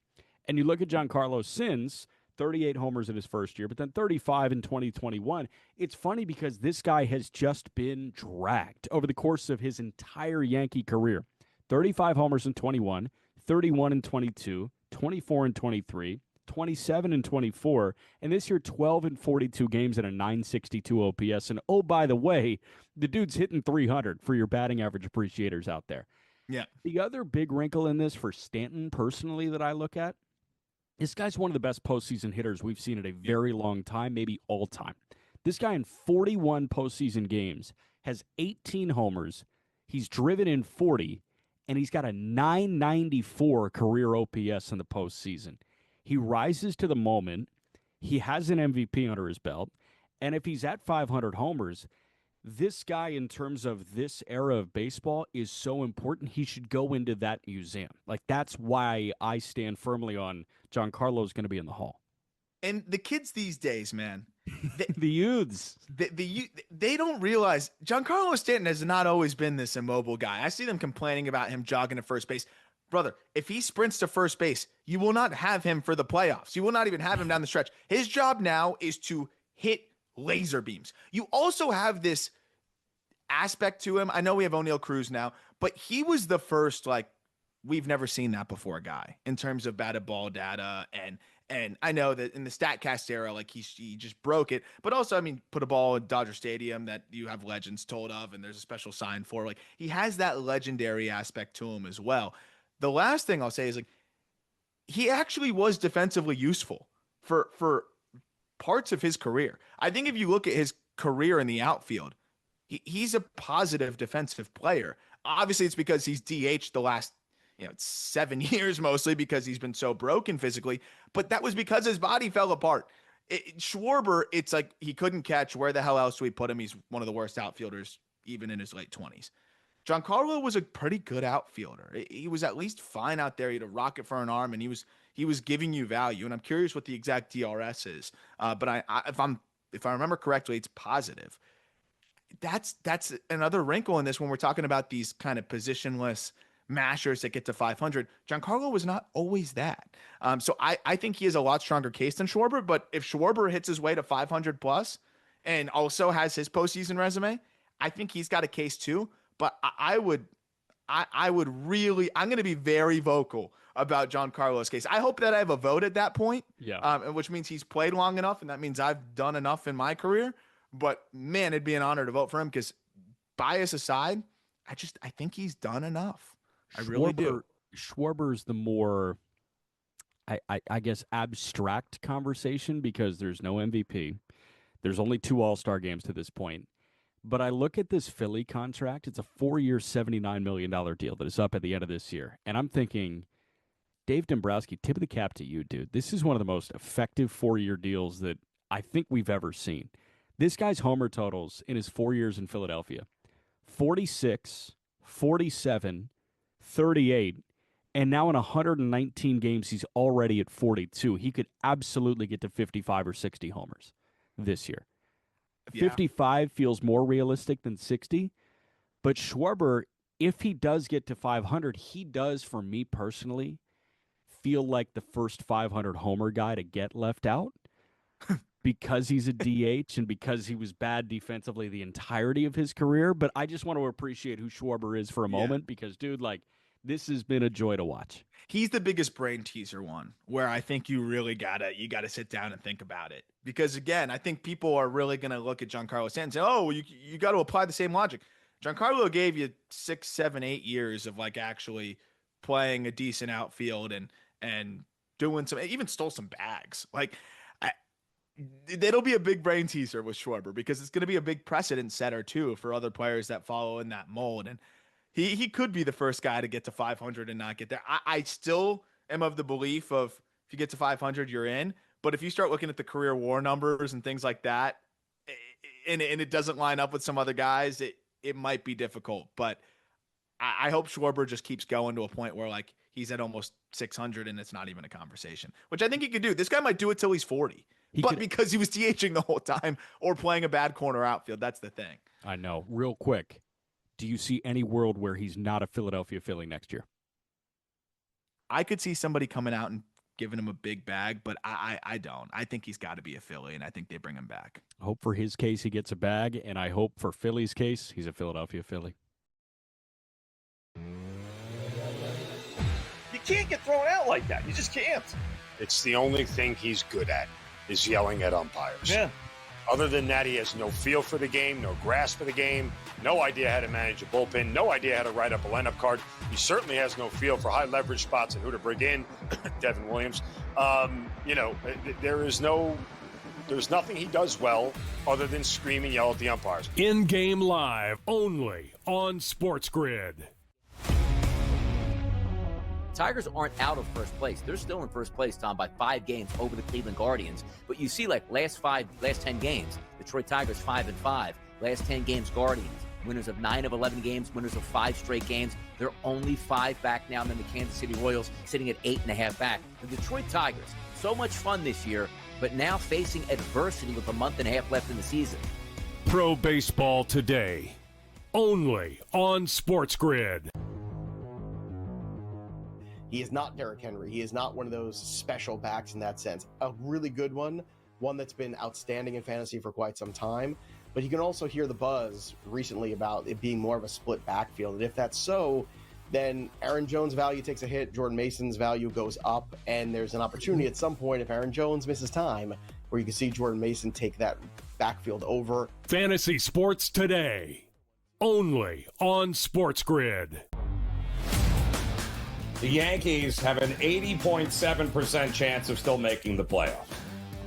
And you look at Giancarlo since, 38 homers in his first year, but then 35 in 2021. It's funny because this guy has just been dragged over the course of his entire Yankee career. 35 homers in 21, 31 in 22, 24 in 23, 27 and 24, and this year 12 and 42 games and a 962 OPS. And oh, by the way, the dude's hitting 300 for your batting average appreciators out there. Yeah. The other big wrinkle in this for Stanton personally that I look at, this guy's one of the best postseason hitters we've seen in a very long time, maybe all time. This guy in 41 postseason games has 18 homers. He's driven in 40, and he's got a 994 career OPS in the postseason. He rises to the moment. He has an MVP under his belt. And if he's at 500 homers, this guy, in terms of this era of baseball, is so important. He should go into that museum. Like, that's why I stand firmly on Giancarlo is going to be in the Hall. And the kids these days, man, the youths, they don't realize Giancarlo Stanton has not always been this immobile guy. I see them complaining about him jogging to first base. Brother, if he sprints to first base, you will not have him for the playoffs. You will not even have him down the stretch. His job now is to hit laser beams. You also have this aspect to him. I know we have O'Neal Cruz now, but he was the first, like, we've never seen that before guy in terms of batted ball data. And I know that in the StatCast era, like he just broke it, but also, I mean, put a ball in Dodger Stadium that you have legends told of, and there's a special sign for. Like, he has that legendary aspect to him as well. The last thing I'll say is, like, he actually was defensively useful for parts of his career. I think if you look at his career in the outfield, he's a positive defensive player. Obviously, it's because he's DH'd the last 7 years, mostly because he's been so broken physically, but that was because his body fell apart. Schwarber, it's like he couldn't catch. Where the hell else do we put him? He's one of the worst outfielders, even in his late 20s. Giancarlo was a pretty good outfielder. He was at least fine out there. He had a rocket for an arm, and he was giving you value. And I'm curious what the exact DRS is. But if I remember correctly, it's positive. That's another wrinkle in this when we're talking about these kind of positionless mashers that get to 500. Giancarlo was not always that. So I think he has a lot stronger case than Schwarber. But if Schwarber hits his way to 500 plus and also has his postseason resume, I think he's got a case too. But I'm going to be very vocal about Giancarlo's case. I hope that I have a vote at that point. Yeah. Which means he's played long enough, and that means I've done enough in my career. But man, it'd be an honor to vote for him because, bias aside, I think he's done enough. I really do. Schwarber's the more, I guess, abstract conversation because there's no MVP. There's only 2 All-Star games to this point. But I look at this Philly contract. It's a 4-year, $79 million deal that is up at the end of this year. And I'm thinking, Dave Dombrowski, tip of the cap to you, dude. This is one of the most effective 4-year deals that I think we've ever seen. This guy's homer totals in his 4 years in Philadelphia, 46, 47, 38, and now in 119 games, he's already at 42. He could absolutely get to 55 or 60 homers this year. Yeah. 55 feels more realistic than 60, but Schwarber, if he does get to 500, he does, for me personally, feel like the first 500 homer guy to get left out because he's a DH and because he was bad defensively the entirety of his career. But I just want to appreciate who Schwarber is for a moment because, dude, like, this has been a joy to watch. He's the biggest brain teaser one where I think you really gotta sit down and think about it. Because again, I think people are really gonna look at Giancarlo Stanton and say, oh, you got to apply the same logic. Giancarlo gave you 6, 7, 8 years of like actually playing a decent outfield and doing some, even stole some bags. Like, it'll be a big brain teaser with Schwarber because it's going to be a big precedent setter too for other players that follow in that mold. And he could be the first guy to get to 500 and not get there. I still am of the belief of if you get to 500, you're in. But if you start looking at the career WAR numbers and things like that, and it doesn't line up with some other guys, it might be difficult. But I hope Schwarber just keeps going to a point where like he's at almost 600 and it's not even a conversation, which I think he could do. This guy might do it till he's 40. Because he was DHing the whole time or playing a bad corner outfield. That's the thing. I know. Real quick, do you see any world where he's not a Philadelphia Philly next year? I could see somebody coming out and giving him a big bag, but I don't. I think he's got to be a Philly, and I think they bring him back. I hope for his case he gets a bag, and I hope for Philly's case he's a Philadelphia Philly. You can't get thrown out like that. You just can't. It's the only thing he's good at is yelling at umpires. Yeah. Other than that, he has no feel for the game, no grasp of the game, no idea how to manage a bullpen, no idea how to write up a lineup card. He certainly has no feel for high leverage spots and who to bring in. Devin Williams. There's nothing he does well other than scream and yell at the umpires. In-game live only on SportsGrid. Tigers aren't out of first place. They're still in first place, Tom, by 5 games over the Cleveland Guardians. But you see, like, last 10 games, Detroit Tigers 5-5. Last 10 games, Guardians. Winners of 9 of 11 games, winners of 5 straight games. They're only 5 back now than the Kansas City Royals, sitting at 8.5 back. The Detroit Tigers, so much fun this year, but now facing adversity with a month and a half left in the season. Pro Baseball Today, only on SportsGrid. He is not Derrick Henry. He is not one of those special backs in that sense. A really good one that's been outstanding in fantasy for quite some time. But you can also hear the buzz recently about it being more of a split backfield. And if that's so, then Aaron Jones' value takes a hit, Jordan Mason's value goes up, and there's an opportunity at some point if Aaron Jones misses time where you can see Jordan Mason take that backfield over. Fantasy Sports Today, only on SportsGrid. The Yankees have an 80.7% chance of still making the playoffs.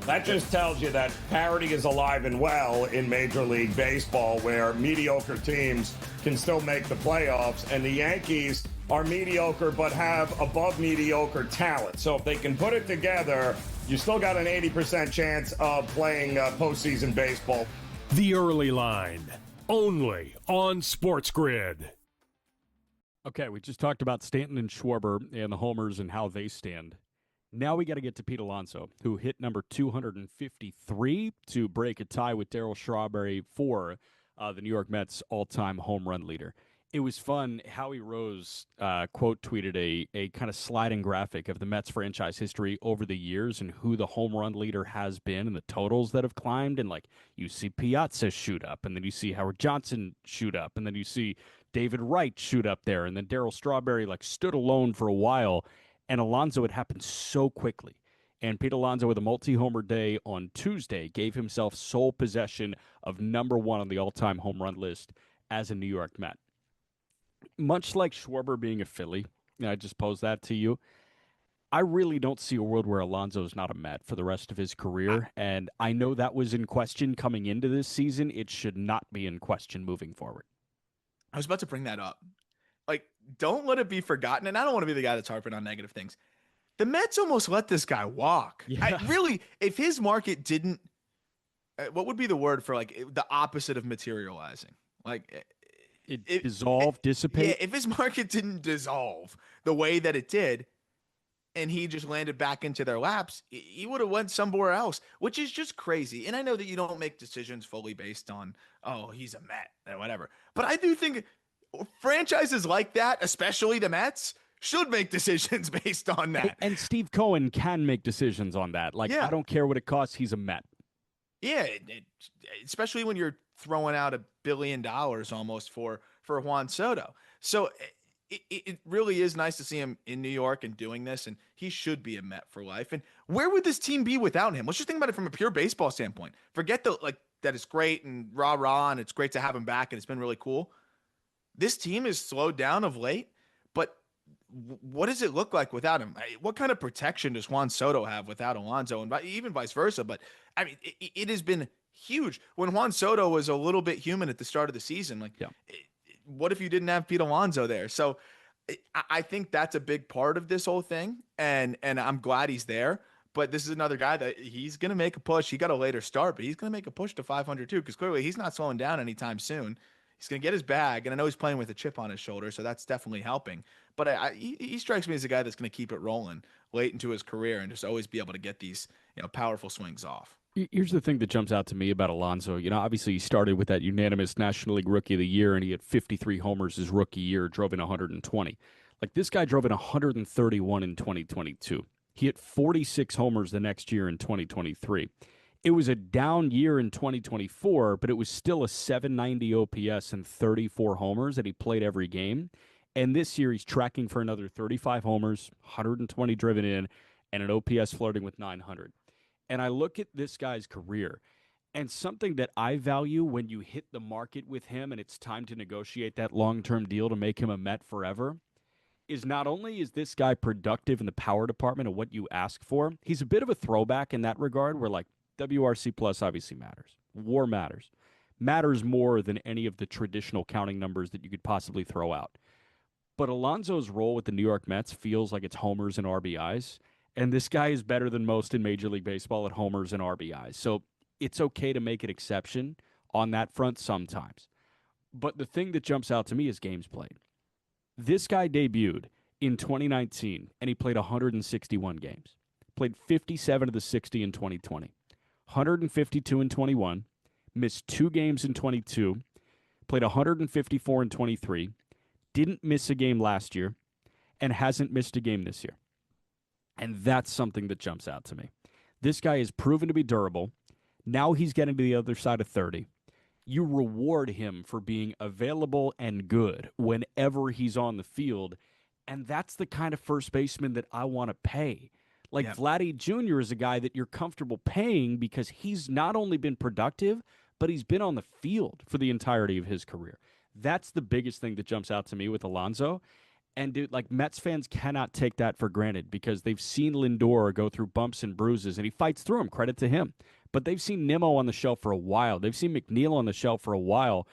That just tells you that parity is alive and well in Major League Baseball, where mediocre teams can still make the playoffs, and the Yankees are mediocre but have above mediocre talent. So if they can put it together, you still got an 80% chance of playing postseason baseball. The Early Line, only on SportsGrid. Okay, we just talked about Stanton and Schwarber and the homers and how they stand. Now we got to get to Pete Alonso, who hit number 253 to break a tie with Darryl Strawberry for the New York Mets all-time home run leader. It was fun. Howie Rose quote tweeted a kind of sliding graphic of the Mets franchise history over the years and who the home run leader has been and the totals that have climbed. And like you see Piazza shoot up, and then you see Howard Johnson shoot up, and then you see David Wright shoot up there, and then Darryl Strawberry like stood alone for a while, and Alonso had happened so quickly. And Pete Alonso with a multi-homer day on Tuesday gave himself sole possession of number 1 on the all-time home run list as a New York Met. Much like Schwarber being a Philly, I just posed that to you, I really don't see a world where Alonso's not a Met for the rest of his career, and I know that was in question coming into this season. It should not be in question moving forward. I was about to bring that up. Like, don't let it be forgotten. And I don't want to be the guy that's harping on negative things. The Mets almost let this guy walk. Yeah. Really, if his market didn't, what would be the word for like the opposite of materializing? Like it dissolve, dissipate. Yeah, if his market didn't dissolve the way that it did, and he just landed back into their laps, he would have went somewhere else, which is just crazy. And I know that you don't make decisions fully based on, oh, he's a Met or whatever. But I do think franchises like that, especially the Mets, should make decisions based on that. And Steve Cohen can make decisions on that. Like, yeah. I don't care what it costs. He's a Met. Yeah, especially when you're throwing out $1 billion almost for Juan Soto. So it really is nice to see him in New York and doing this, and he should be a Met for life. And where would this team be without him? Let's just think about it from a pure baseball standpoint. Forget that it's great and rah-rah, and it's great to have him back, and it's been really cool. This team is slowed down of late, but what does it look like without him? What kind of protection does Juan Soto have without Alonso, and even vice versa? But, I mean, it has been huge. When Juan Soto was a little bit human at the start of the season, what if you didn't have Pete Alonso there? So I think that's a big part of this whole thing, and I'm glad he's there. But this is another guy that he's going to make a push. He got a later start, but he's going to make a push to 500 too, because clearly he's not slowing down anytime soon. He's going to get his bag, and I know he's playing with a chip on his shoulder, so that's definitely helping. But he strikes me as a guy that's going to keep it rolling late into his career and just always be able to get these powerful swings off. Here's the thing that jumps out to me about Alonso. Obviously he started with that unanimous National League Rookie of the Year, and he had 53 homers his rookie year, drove in 120. Like, this guy drove in 131 in 2022. He hit 46 homers the next year in 2023. It was a down year in 2024, but it was still a 790 OPS and 34 homers that he played every game. And this year he's tracking for another 35 homers, 120 driven in, and an OPS flirting with 900. And I look at this guy's career, and something that I value when you hit the market with him and it's time to negotiate that long-term deal to make him a Met forever, is not only is this guy productive in the power department of what you ask for, he's a bit of a throwback in that regard where, like, WRC plus obviously matters. WAR matters more than any of the traditional counting numbers that you could possibly throw out. But Alonso's role with the New York Mets feels like it's homers and RBIs, and this guy is better than most in Major League Baseball at homers and RBIs. So it's okay to make an exception on that front sometimes. But the thing that jumps out to me is games played. This guy debuted in 2019, and he played 161 games. Played 57 of the 60 in 2020. 152 in 21. Missed 2 games in 22. Played 154 in 23. Didn't miss a game last year, and hasn't missed a game this year. And that's something that jumps out to me. This guy is proven to be durable. Now he's getting to the other side of 30. You reward him for being available and good whenever he's on the field, and that's the kind of first baseman that I want to pay. Like, Vladdy Jr. is a guy that you're comfortable paying because he's not only been productive, but he's been on the field for the entirety of his career. That's the biggest thing that jumps out to me with Alonso. And, dude, like, Mets fans cannot take that for granted because they've seen Lindor go through bumps and bruises, and he fights through them. Credit to him. But they've seen Nimmo on the shelf for a while. They've seen McNeil on the shelf for a while.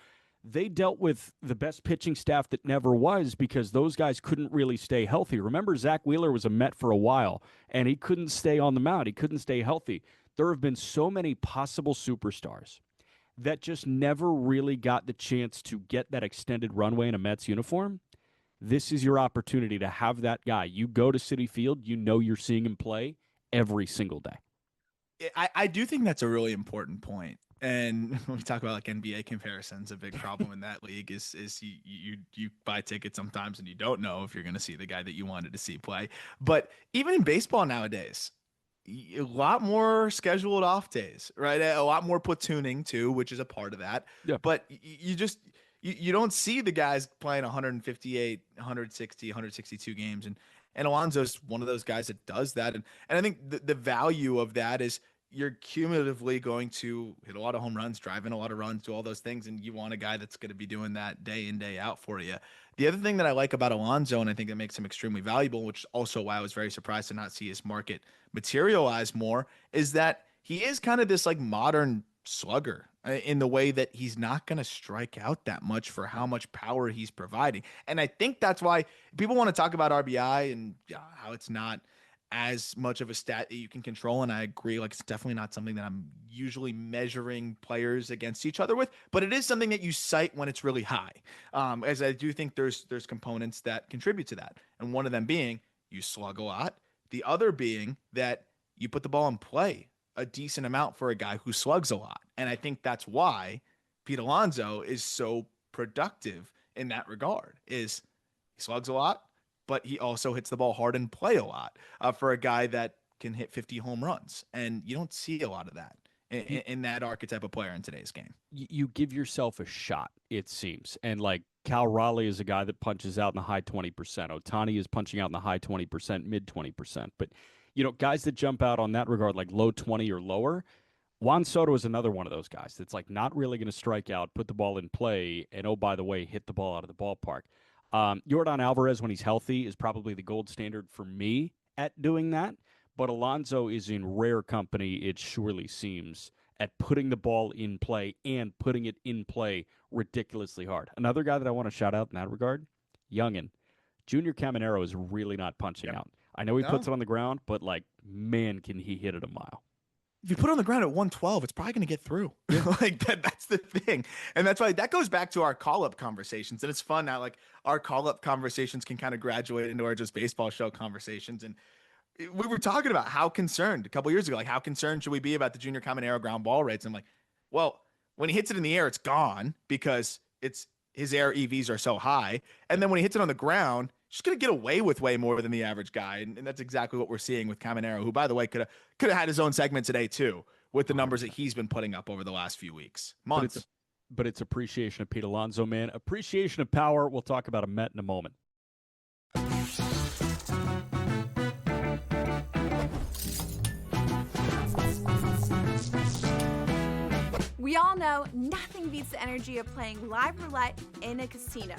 They dealt with the best pitching staff that never was because those guys couldn't really stay healthy. Remember, Zach Wheeler was a Met for a while, and he couldn't stay on the mound. He couldn't stay healthy. There have been so many possible superstars that just never really got the chance to get that extended runway in a Mets uniform. This is your opportunity to have that guy. You go to Citi Field, you know you're seeing him play every single day. I do think that's a really important point. And when we talk about like NBA comparisons, a big problem in that league is you buy tickets sometimes and you don't know if you're going to see the guy that you wanted to see play. But even in baseball nowadays, a lot more scheduled off days, right? A lot more platooning too, which is a part of that. Yeah. But you don't see the guys playing 158, 160, 162 games. And Alonso's one of those guys that does that. And I think the value of that is you're cumulatively going to hit a lot of home runs, drive in a lot of runs, do all those things. And you want a guy that's going to be doing that day in, day out for you. The other thing that I like about Alonso, and I think that makes him extremely valuable, which is also why I was very surprised to not see his market materialize more, is that he is kind of this like modern slugger in the way that he's not going to strike out that much for how much power he's providing. And I think that's why people want to talk about RBI and how it's not as much of a stat that you can control. And I agree, like, it's definitely not something that I'm usually measuring players against each other with, but it is something that you cite when it's really high. As I do think there's components that contribute to that. And one of them being you slug a lot. The other being that you put the ball in play a decent amount for a guy who slugs a lot. And I think that's why Pete Alonso is so productive in that regard, is he slugs a lot, but he also hits the ball hard and play a lot for a guy that can hit 50 home runs. And you don't see a lot of that in that archetype of player in today's game. You give yourself a shot, it seems. And like Cal Raleigh is a guy that punches out in the high 20%. Ohtani is punching out in the high 20%, mid 20%. But, you know, guys that jump out on that regard, like low 20 or lower, Juan Soto is another one of those guys that's like not really going to strike out, put the ball in play, and, oh, by the way, hit the ball out of the ballpark. Yordan Alvarez, when he's healthy, is probably the gold standard for me at doing that. But Alonso is in rare company, it surely seems, at putting the ball in play and putting it in play ridiculously hard. Another guy that I want to shout out in that regard, Youngin. Junior Caminero is really not punching out. I know he puts it on the ground, but, like, man, can he hit it a mile. If you put it on the ground at 112, it's probably going to get through. Like that's the thing. And that's why that goes back to our call-up conversations. And it's fun now, like our call-up conversations can kind of graduate into our just baseball show conversations. And we were talking about how concerned a couple years ago, like how concerned should we be about the Junior Caminero ground ball rates? I'm like, well, when he hits it in the air, it's gone because his air EVs are so high. And then when he hits it on the ground, just going to get away with way more than the average guy. And that's exactly what we're seeing with Caminero, who, by the way, could have had his own segment today too, with the numbers that he's been putting up over the last few weeks, months. But it's appreciation of Pete Alonso, man. Appreciation of power. We'll talk about a Met in a moment. We all know nothing beats the energy of playing live roulette in a casino.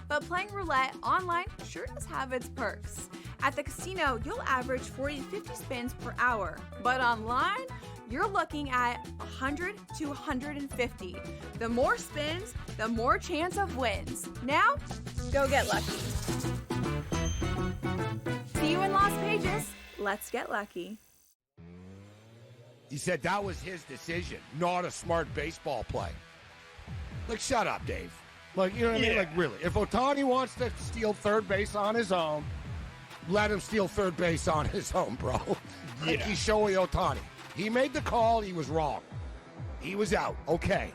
But playing roulette online sure does have its perks. At the casino, you'll average 40 to 50 spins per hour. But online, you're looking at 100 to 150. The more spins, the more chance of wins. Now, go get lucky. See you in Las Vegas. Let's get lucky. He said that was his decision, not a smart baseball play. Like, shut up, Dave. Like, you know what I mean? Like, really. If Ohtani wants to steal third base on his own, let him steal third base on his own, bro. Like, he's Shohei Ohtani. He made the call. He was wrong. He was out. Okay.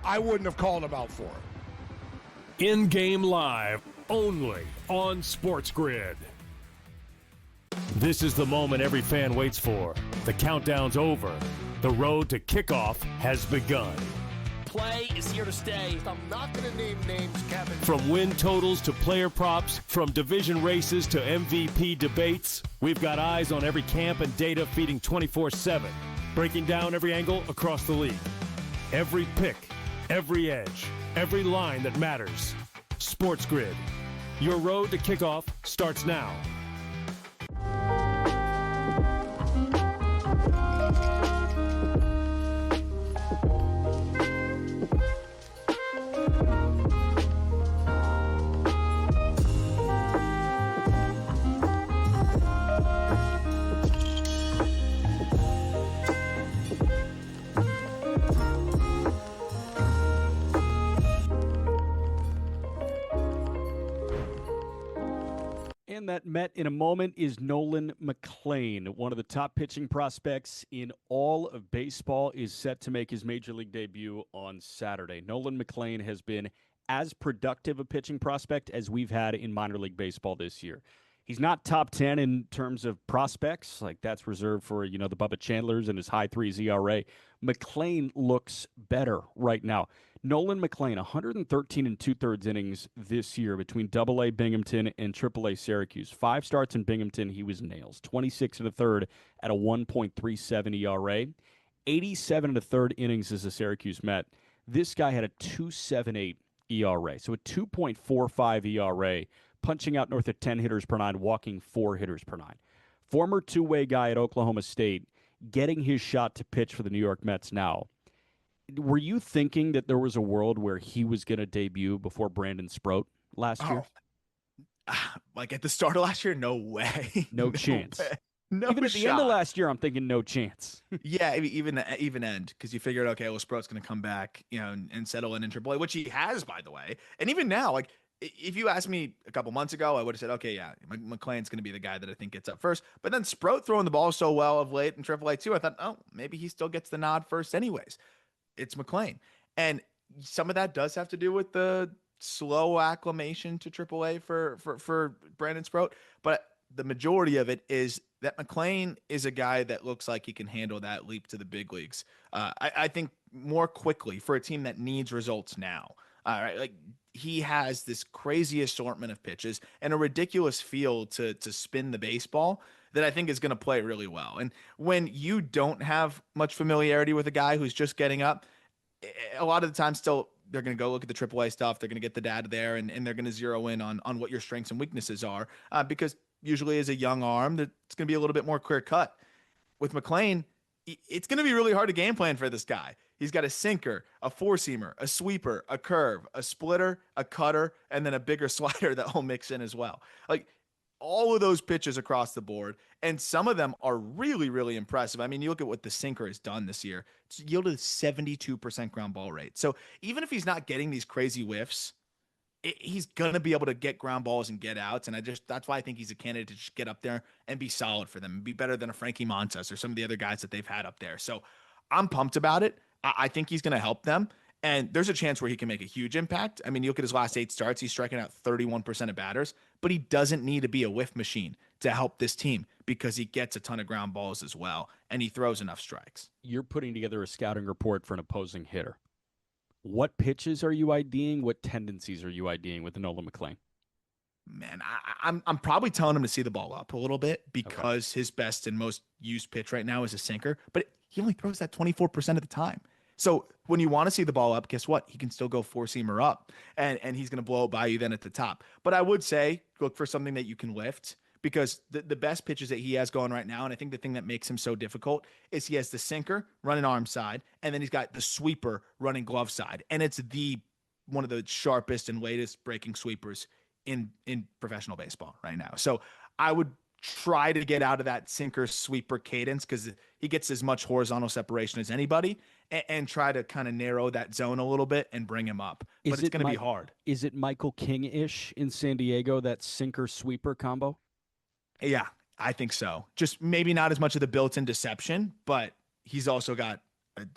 I wouldn't have called him out for it. In-game live, only on SportsGrid. This is the moment every fan waits for. The countdown's over. The road to kickoff has begun. Play is here to stay. I'm not going to name names, Kevin. From win totals to player props, from division races to MVP debates, we've got eyes on every camp and data feeding 24/7, breaking down every angle across the league. Every pick, every edge, every line that matters. SportsGrid. Your road to kickoff starts now. And that Met in a moment is Nolan McMullen, one of the top pitching prospects in all of baseball, is set to make his major league debut on Saturday. Nolan McMullen has been as productive a pitching prospect as we've had in minor league baseball this year. He's not top 10 in terms of prospects. Like, that's reserved for, the Bubba Chandlers and his high 3s ERA. McMullen looks better right now. Nolan McMullen, 113 and 2/3 innings this year between AA Binghamton and AAA Syracuse. 5 starts in Binghamton, he was nails. 26 and a third at a 1.37 ERA. 87 and a third innings as a Syracuse Met. This guy had a 2.78 ERA, so a 2.45 ERA, punching out north of 10 hitters per 9, walking 4 hitters per 9. Former two-way guy at Oklahoma State, getting his shot to pitch for the New York Mets now. Were you thinking that there was a world where he was going to debut before Brandon Sproat last year? Like at the start of last year? No way. No chance. Way. No Even at the end of last year, I'm thinking no chance. Yeah, even end, because you figured, okay, well, Sproat's going to come back, and settle in AAA, which he has, by the way. And even now, like, if you asked me a couple months ago, I would have said, okay, yeah, McLean's going to be the guy that I think gets up first. But then Sproat throwing the ball so well of late in AAA too, I thought, oh, maybe he still gets the nod first anyways. It's McMullen. And some of that does have to do with the slow acclimation to AAA for Brandon Sproat. But the majority of it is that McMullen is a guy that looks like he can handle that leap to the big leagues. I think more quickly for a team that needs results now. All right, like he has this crazy assortment of pitches and a ridiculous feel to spin the baseball that I think is going to play really well. And when you don't have much familiarity with a guy who's just getting up, a lot of the time still they're going to go look at the AAA stuff. They're going to get the data there, and they're going to zero in on what your strengths and weaknesses are, because usually as a young arm, that's going to be a little bit more clear cut. With McMullen, it's going to be really hard to game plan for this guy. He's got a sinker, a four-seamer, a sweeper, a curve, a splitter, a cutter, and then a bigger slider that will mix in as well. Like, all of those pitches across the board, and some of them are really, really impressive. I mean, you look at what the sinker has done this year. It's yielded 72% ground ball rate. So even if he's not getting these crazy whiffs, he's going to be able to get ground balls and get outs. And that's why I think he's a candidate to just get up there and be solid for them and be better than a Frankie Montas or some of the other guys that they've had up there. So I'm pumped about it. I think he's going to help them. And there's a chance where he can make a huge impact. I mean, you look at his last 8 starts, he's striking out 31% of batters, but he doesn't need to be a whiff machine to help this team because he gets a ton of ground balls as well, and he throws enough strikes. You're putting together a scouting report for an opposing hitter. What pitches are you IDing? What tendencies are you IDing with Nolan McLean? Man, I'm probably telling him to see the ball up a little bit because his best and most used pitch right now is a sinker, but he only throws that 24% of the time. So when you want to see the ball up, guess what? He can still go 4-seamer up, and he's going to blow it by you then at the top. But I would say look for something that you can lift, because the best pitches that he has going right now, and I think the thing that makes him so difficult is he has the sinker running arm side, and then he's got the sweeper running glove side. And it's one of the sharpest and latest breaking sweepers in professional baseball right now. So I would try to get out of that sinker sweeper cadence because he gets as much horizontal separation as anybody, and try to kind of narrow that zone a little bit and bring him up. But it's going to be hard. Is it Michael King-ish in San Diego, that sinker sweeper combo? Yeah, I think so. Just maybe not as much of the built-in deception, but he's also got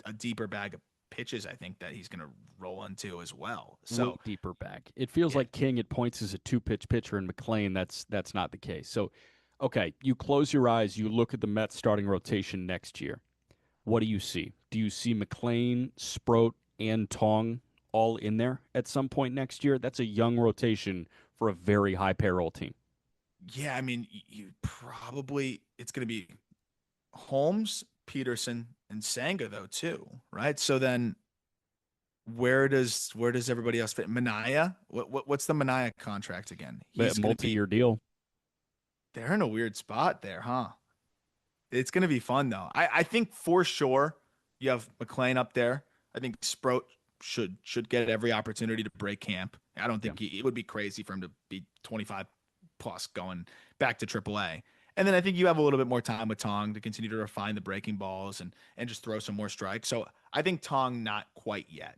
a deeper bag of pitches, I think, that he's going to roll into as well. So deeper bag. It feels like King at points is a 2-pitch pitcher, and McLean, that's not the case. So, okay, you close your eyes, you look at the Mets starting rotation next year. What do you see? Do you see McLean, Sproat, and Tong all in there at some point next year? That's a young rotation for a very high payroll team. Yeah, I mean, you probably it's going to be Holmes, Peterson, and Senga though too, right? So then, where does everybody else fit? Minaya, what's the Minaya contract again? He's multi-year deal. They're in a weird spot there, huh? It's going to be fun though. I think for sure you have McLean up there. I think Sproat should get every opportunity to break camp. I don't think it would be crazy for him to be 25 plus going back to AAA. And then I think you have a little bit more time with Tong to continue to refine the breaking balls and just throw some more strikes. So I think Tong not quite yet,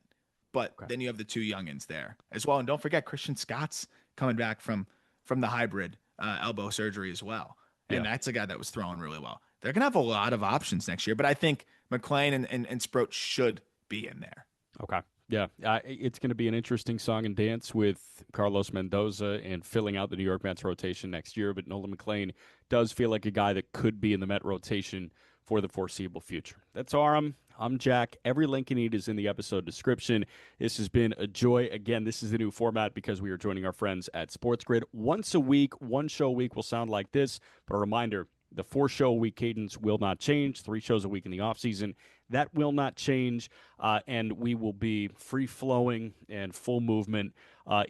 but then you have the 2 youngins there as well. And don't forget Christian Scott's coming back from the hybrid elbow surgery as well. And that's a guy that was throwing really well. They're going to have a lot of options next year, but I think McLean and Sproat should be in there. Okay. Yeah, it's going to be an interesting song and dance with Carlos Mendoza and filling out the New York Mets rotation next year. But Nolan McLean does feel like a guy that could be in the Met rotation for the foreseeable future. That's Aram. I'm Jack. Every link you need is in the episode description. This has been a joy. Again, this is the new format because we are joining our friends at SportsGrid. Once a week, 1 show a week will sound like this. But a reminder, the 4-show-a-week cadence will not change. 3 shows a week in the offseason. That will not change, and we will be free-flowing and full movement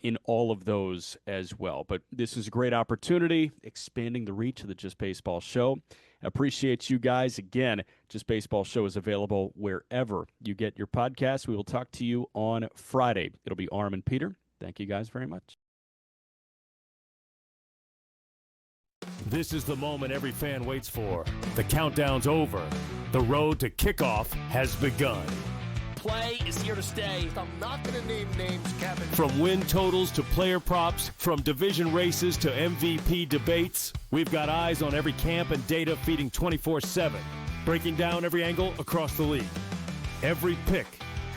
in all of those as well. But this is a great opportunity, expanding the reach of the Just Baseball Show. Appreciate you guys. Again, Just Baseball Show is available wherever you get your podcasts. We will talk to you on Friday. It'll be Aram and Peter. Thank you guys very much. This is the moment every fan waits for. The countdown's over. The road to kickoff has begun. Play is here to stay. I'm not going to name names, Kevin. From win totals to player props, from division races to MVP debates, we've got eyes on every camp and data feeding 24/7, breaking down every angle across the league. Every pick,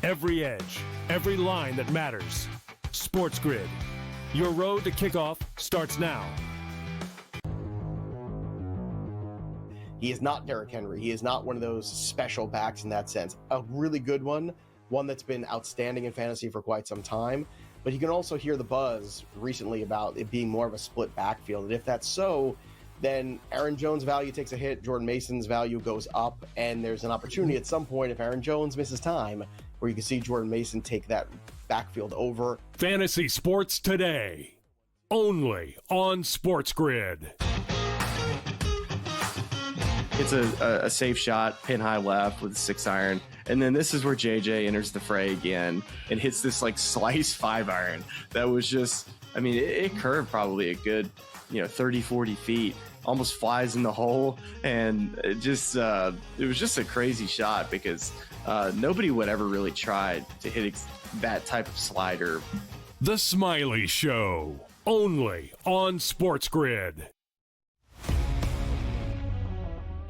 every edge, every line that matters. SportsGrid. Your road to kickoff starts now. He is not Derrick Henry. He is not one of those special backs in that sense. A really good one that's been outstanding in fantasy for quite some time. But you can also hear the buzz recently about it being more of a split backfield. And if that's so, then Aaron Jones' value takes a hit, Jordan Mason's value goes up, and there's an opportunity at some point if Aaron Jones misses time where you can see Jordan Mason take that backfield over. Fantasy Sports Today, only on SportsGrid. It's a safe shot, pin high left with a 6-iron. And then this is where JJ enters the fray again and hits this like slice 5-iron. That was just, I mean, it curved probably a good, 30, 40 feet, almost flies in the hole. And it was just a crazy shot because nobody would ever really try to hit that type of slider. The Smiley Show, only on SportsGrid.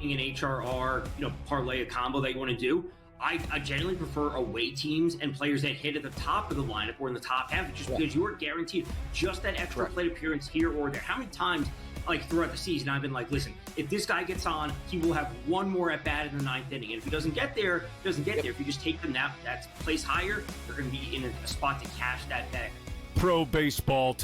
An HRR, parlay a combo that you want to do. I generally prefer away teams and players that hit at the top of the lineup or in the top half, just because you are guaranteed just that extra plate appearance here or there. How many times, like throughout the season, I've been like, listen, if this guy gets on, he will have one more at bat in the 9th inning. And if he doesn't get there, he doesn't get there. If you just take them that place higher, they're going to be in a spot to cash that. Pro baseball